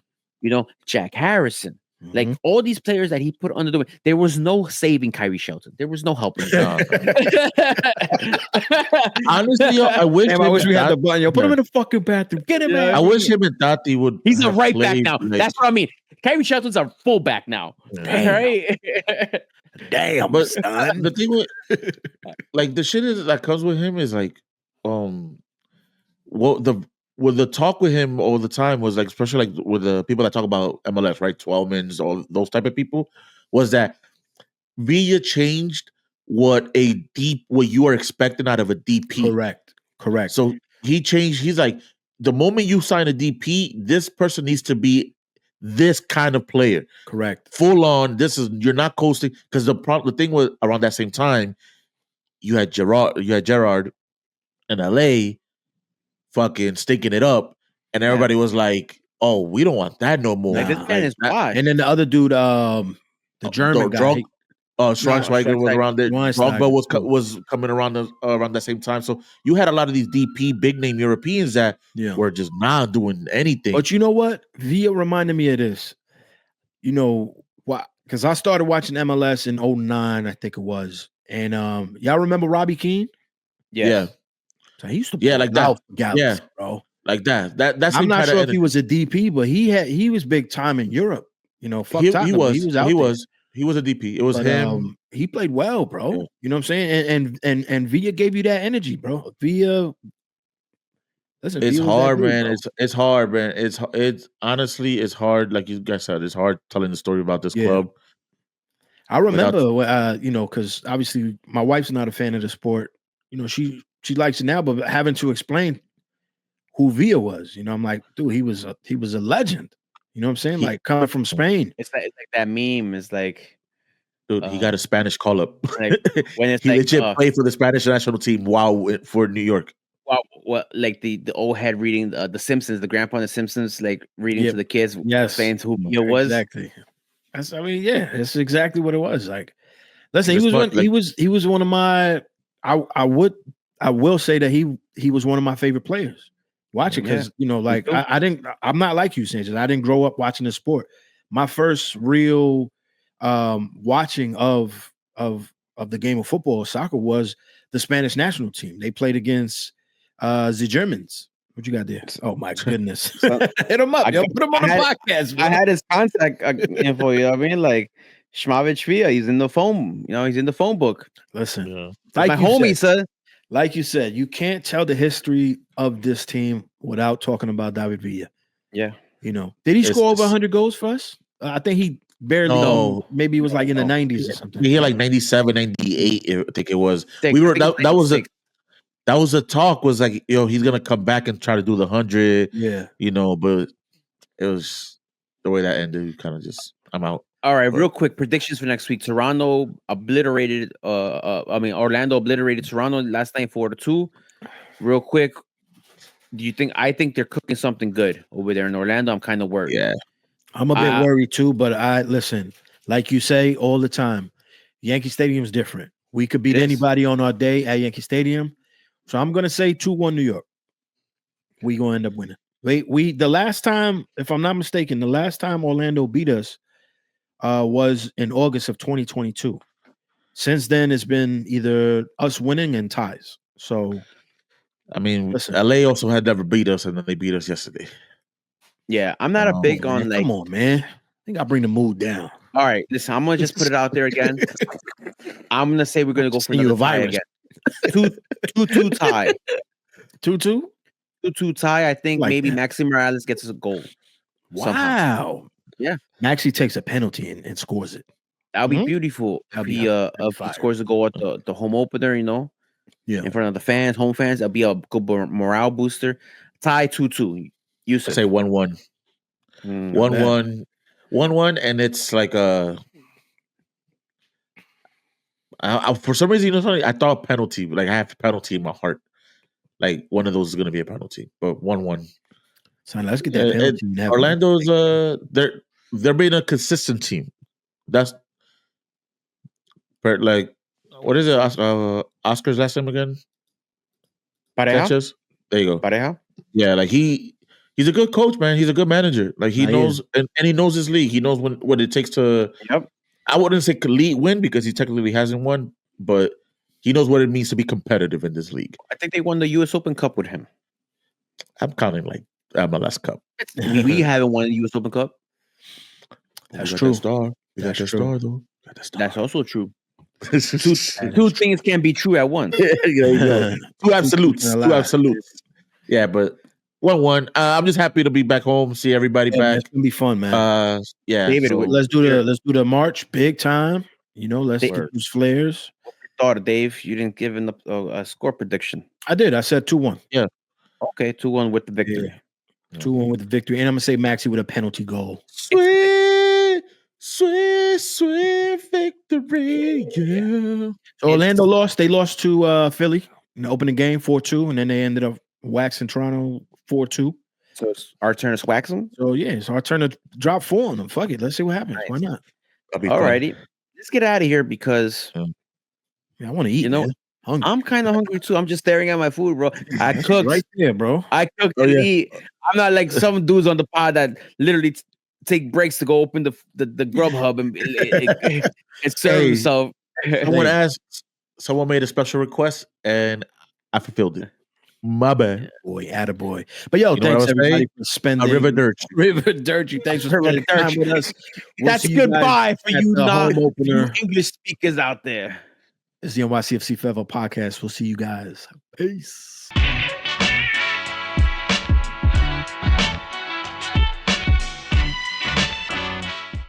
Speaker 1: Jack Harrison. Like all these players that he put under the wing. There was no saving Kyrie Shelton. There was no helping.
Speaker 3: Honestly, I wish
Speaker 2: we had the button. Yo, put him in the fucking bathroom. Get him out.
Speaker 3: I wish him and Tati would.
Speaker 1: He's a right back now. That's what I mean. Kyrie Shelton's a full back now.
Speaker 2: Damn.
Speaker 1: Right?
Speaker 2: Damn,
Speaker 3: but
Speaker 2: son.
Speaker 3: The thing with like the shit that comes with him is like, the talk with him all the time was like, especially like with the people that talk about MLS, right? Twelmans, all those type of people, was that Villa changed what you are expecting out of a DP.
Speaker 2: Correct.
Speaker 3: So he changed. He's like, the moment you sign a DP, this person needs to be this kind of player.
Speaker 2: Correct.
Speaker 3: Full on. You're not coasting, because the thing was around that same time, you had Gerrard in LA fucking stinking it up, and everybody was like, "Oh, we don't want that no more."
Speaker 1: Like, this man is washed.
Speaker 2: And then the other dude, the German guy,
Speaker 3: Schweinsteiger was around there. Drogba was coming around that same time. So you had a lot of these DP big name Europeans that were just not doing anything.
Speaker 2: But you know what? Villa reminded me of this. Why? Because I started watching MLS in 2009, I think it was. And y'all remember Robbie Keane?
Speaker 3: Yeah.
Speaker 2: So he used to
Speaker 3: like that.
Speaker 2: Gallows, bro.
Speaker 3: Like that. That's
Speaker 2: I'm not sure if he was a DP, but he was big time in Europe.
Speaker 3: He was out there. He was a DP. It was him.
Speaker 2: He played well, bro. Yeah. You know what I'm saying? And Villa gave you that energy, bro. Villa. Listen,
Speaker 3: it's
Speaker 2: Villa
Speaker 3: hard,
Speaker 2: dude,
Speaker 3: man.
Speaker 2: bro.
Speaker 3: It's hard, man. It's honestly, it's hard. Like you guys said, it's hard telling the story about this club.
Speaker 2: I remember, because obviously my wife's not a fan of the sport. She likes it now, but having to explain who Villa was, I'm like, dude, he was a legend. You know what I'm saying? Like coming from Spain.
Speaker 1: It's like that meme is like,
Speaker 3: dude, he got a Spanish call up.
Speaker 1: Like, when it's
Speaker 3: he legit played for the Spanish national team for New York.
Speaker 1: Wow, what like the old head reading the Simpsons, the grandpa in the Simpsons, like reading to the kids, saying who Villa was.
Speaker 2: Exactly. That's exactly what it was. Like, listen, he was one of my. I will say that he was one of my favorite players. Watch it, because I'm not like you, Sanchez. I didn't grow up watching the sport. My first real watching of the game of football or soccer was the Spanish national team. They played against the Germans. What you got there? Oh my goodness! Hit him up, put him on the podcast.
Speaker 1: Bro. I had his contact info. You know what I mean? Like Schmavich Villa, he's in the phone. He's in the phone book.
Speaker 2: Listen,
Speaker 1: like my homie said.
Speaker 2: Like you said, you can't tell the history of this team without talking about David Villa.
Speaker 1: Yeah.
Speaker 2: Did he score over 100 goals for us? I think he barely. No. Maybe it was like in the 90s or something.
Speaker 3: He had like 97, 98, I think it was. That was a talk, was like, he's going to come back and try to do the 100.
Speaker 2: Yeah.
Speaker 3: But it was the way that ended, kind of just, I'm out.
Speaker 1: All right, real quick predictions for next week. Orlando obliterated Toronto last night 4-2. Real quick, I think they're cooking something good over there in Orlando? I'm kind of worried.
Speaker 3: Yeah,
Speaker 2: I'm a bit worried too. But listen, Like you say all the time, Yankee Stadium is different. We could beat anybody on our day at Yankee Stadium. So I'm going to say 2-1 New York. We going to end up winning. The last time, if I'm not mistaken, the last time Orlando beat us was in August of 2022. Since then, it's been either us winning and ties. So,
Speaker 3: I mean, LA also had never beat us, and then they beat us yesterday.
Speaker 1: Yeah, I'm not a big on like.
Speaker 2: Come on, man. I think I bring the mood down.
Speaker 1: All right, listen. I'm gonna just put it out there again. I'm gonna say we're gonna go for another tie again. 2-2 tie.
Speaker 2: 2-2?
Speaker 1: 2-2 tie. I think like maybe Maxi Morales gets us a goal.
Speaker 2: Wow.
Speaker 1: Somehow. Yeah.
Speaker 2: Maxi takes a penalty and scores it.
Speaker 1: That'll be beautiful. If he scores a goal at the home opener, you know, in front of the fans, home fans, that'll be a good morale booster. Tie 2-2. Yousef.
Speaker 3: I say 1-1. 1-1. 1-1, and it's like for some reason, you know something? I thought penalty. Like I have a penalty in my heart. Like one of those is going to be a penalty, but 1-1.
Speaker 2: So let's get that penalty.
Speaker 3: Orlando's they're being a consistent team. That's like what is it? Oscar's last name again? Sanchez. There you go.
Speaker 1: Pareja.
Speaker 3: Yeah, like he's a good coach, man. He's a good manager. Like he knows and he knows his league. He knows what it takes to.
Speaker 1: Yep.
Speaker 3: I wouldn't say win because he technically hasn't won, but he knows what it means to be competitive in this league.
Speaker 1: I think they won the U.S. Open Cup with him.
Speaker 3: I'm counting like MLS Cup.
Speaker 1: We haven't won the U.S. Open Cup.
Speaker 2: That's true.
Speaker 3: We got that star though.
Speaker 1: That's also true. Two things can be true at once.
Speaker 3: Two absolutes. Two absolutes. Yeah, but 1-1. I'm just happy to be back home, see everybody back.
Speaker 2: It's gonna be fun, man.
Speaker 3: Yeah,
Speaker 2: David, let's do the march big time. You know, let's get those flares.
Speaker 1: Thought, Dave, you didn't give a score prediction.
Speaker 2: I did. I said 2-1.
Speaker 3: Yeah.
Speaker 1: Okay, 2-1 with the victory.
Speaker 2: Yeah. 2-1 with the victory, and I'm gonna say Maxi with a penalty goal.
Speaker 3: Sweet victory. Yeah.
Speaker 2: So Orlando lost. They lost to Philly in the opening game 4-2, and then they ended up waxing Toronto 4-2.
Speaker 1: So it's our turn to wax them?
Speaker 2: So yeah, it's our turn to drop 4 on them. Fuck it. Let's see what happens. Nice. Why not?
Speaker 1: All righty. Let's get out of here because
Speaker 2: I want to eat. You know,
Speaker 1: I'm kind of hungry too. I'm just staring at my food, bro. I cooked
Speaker 2: right there, bro.
Speaker 1: I cooked and eat. I'm not like some dudes on the pod that literally take breaks to go open the Grubhub and serve himself.
Speaker 3: Someone made a special request and I fulfilled it. My bad.
Speaker 2: Boy, attaboy. But yo, thanks everybody for spending
Speaker 3: River
Speaker 2: Dirty. Thanks for spending time with us.
Speaker 1: That's goodbye for you English speakers out there.
Speaker 2: It's the NYCFC Forever podcast. We'll see you guys. Peace.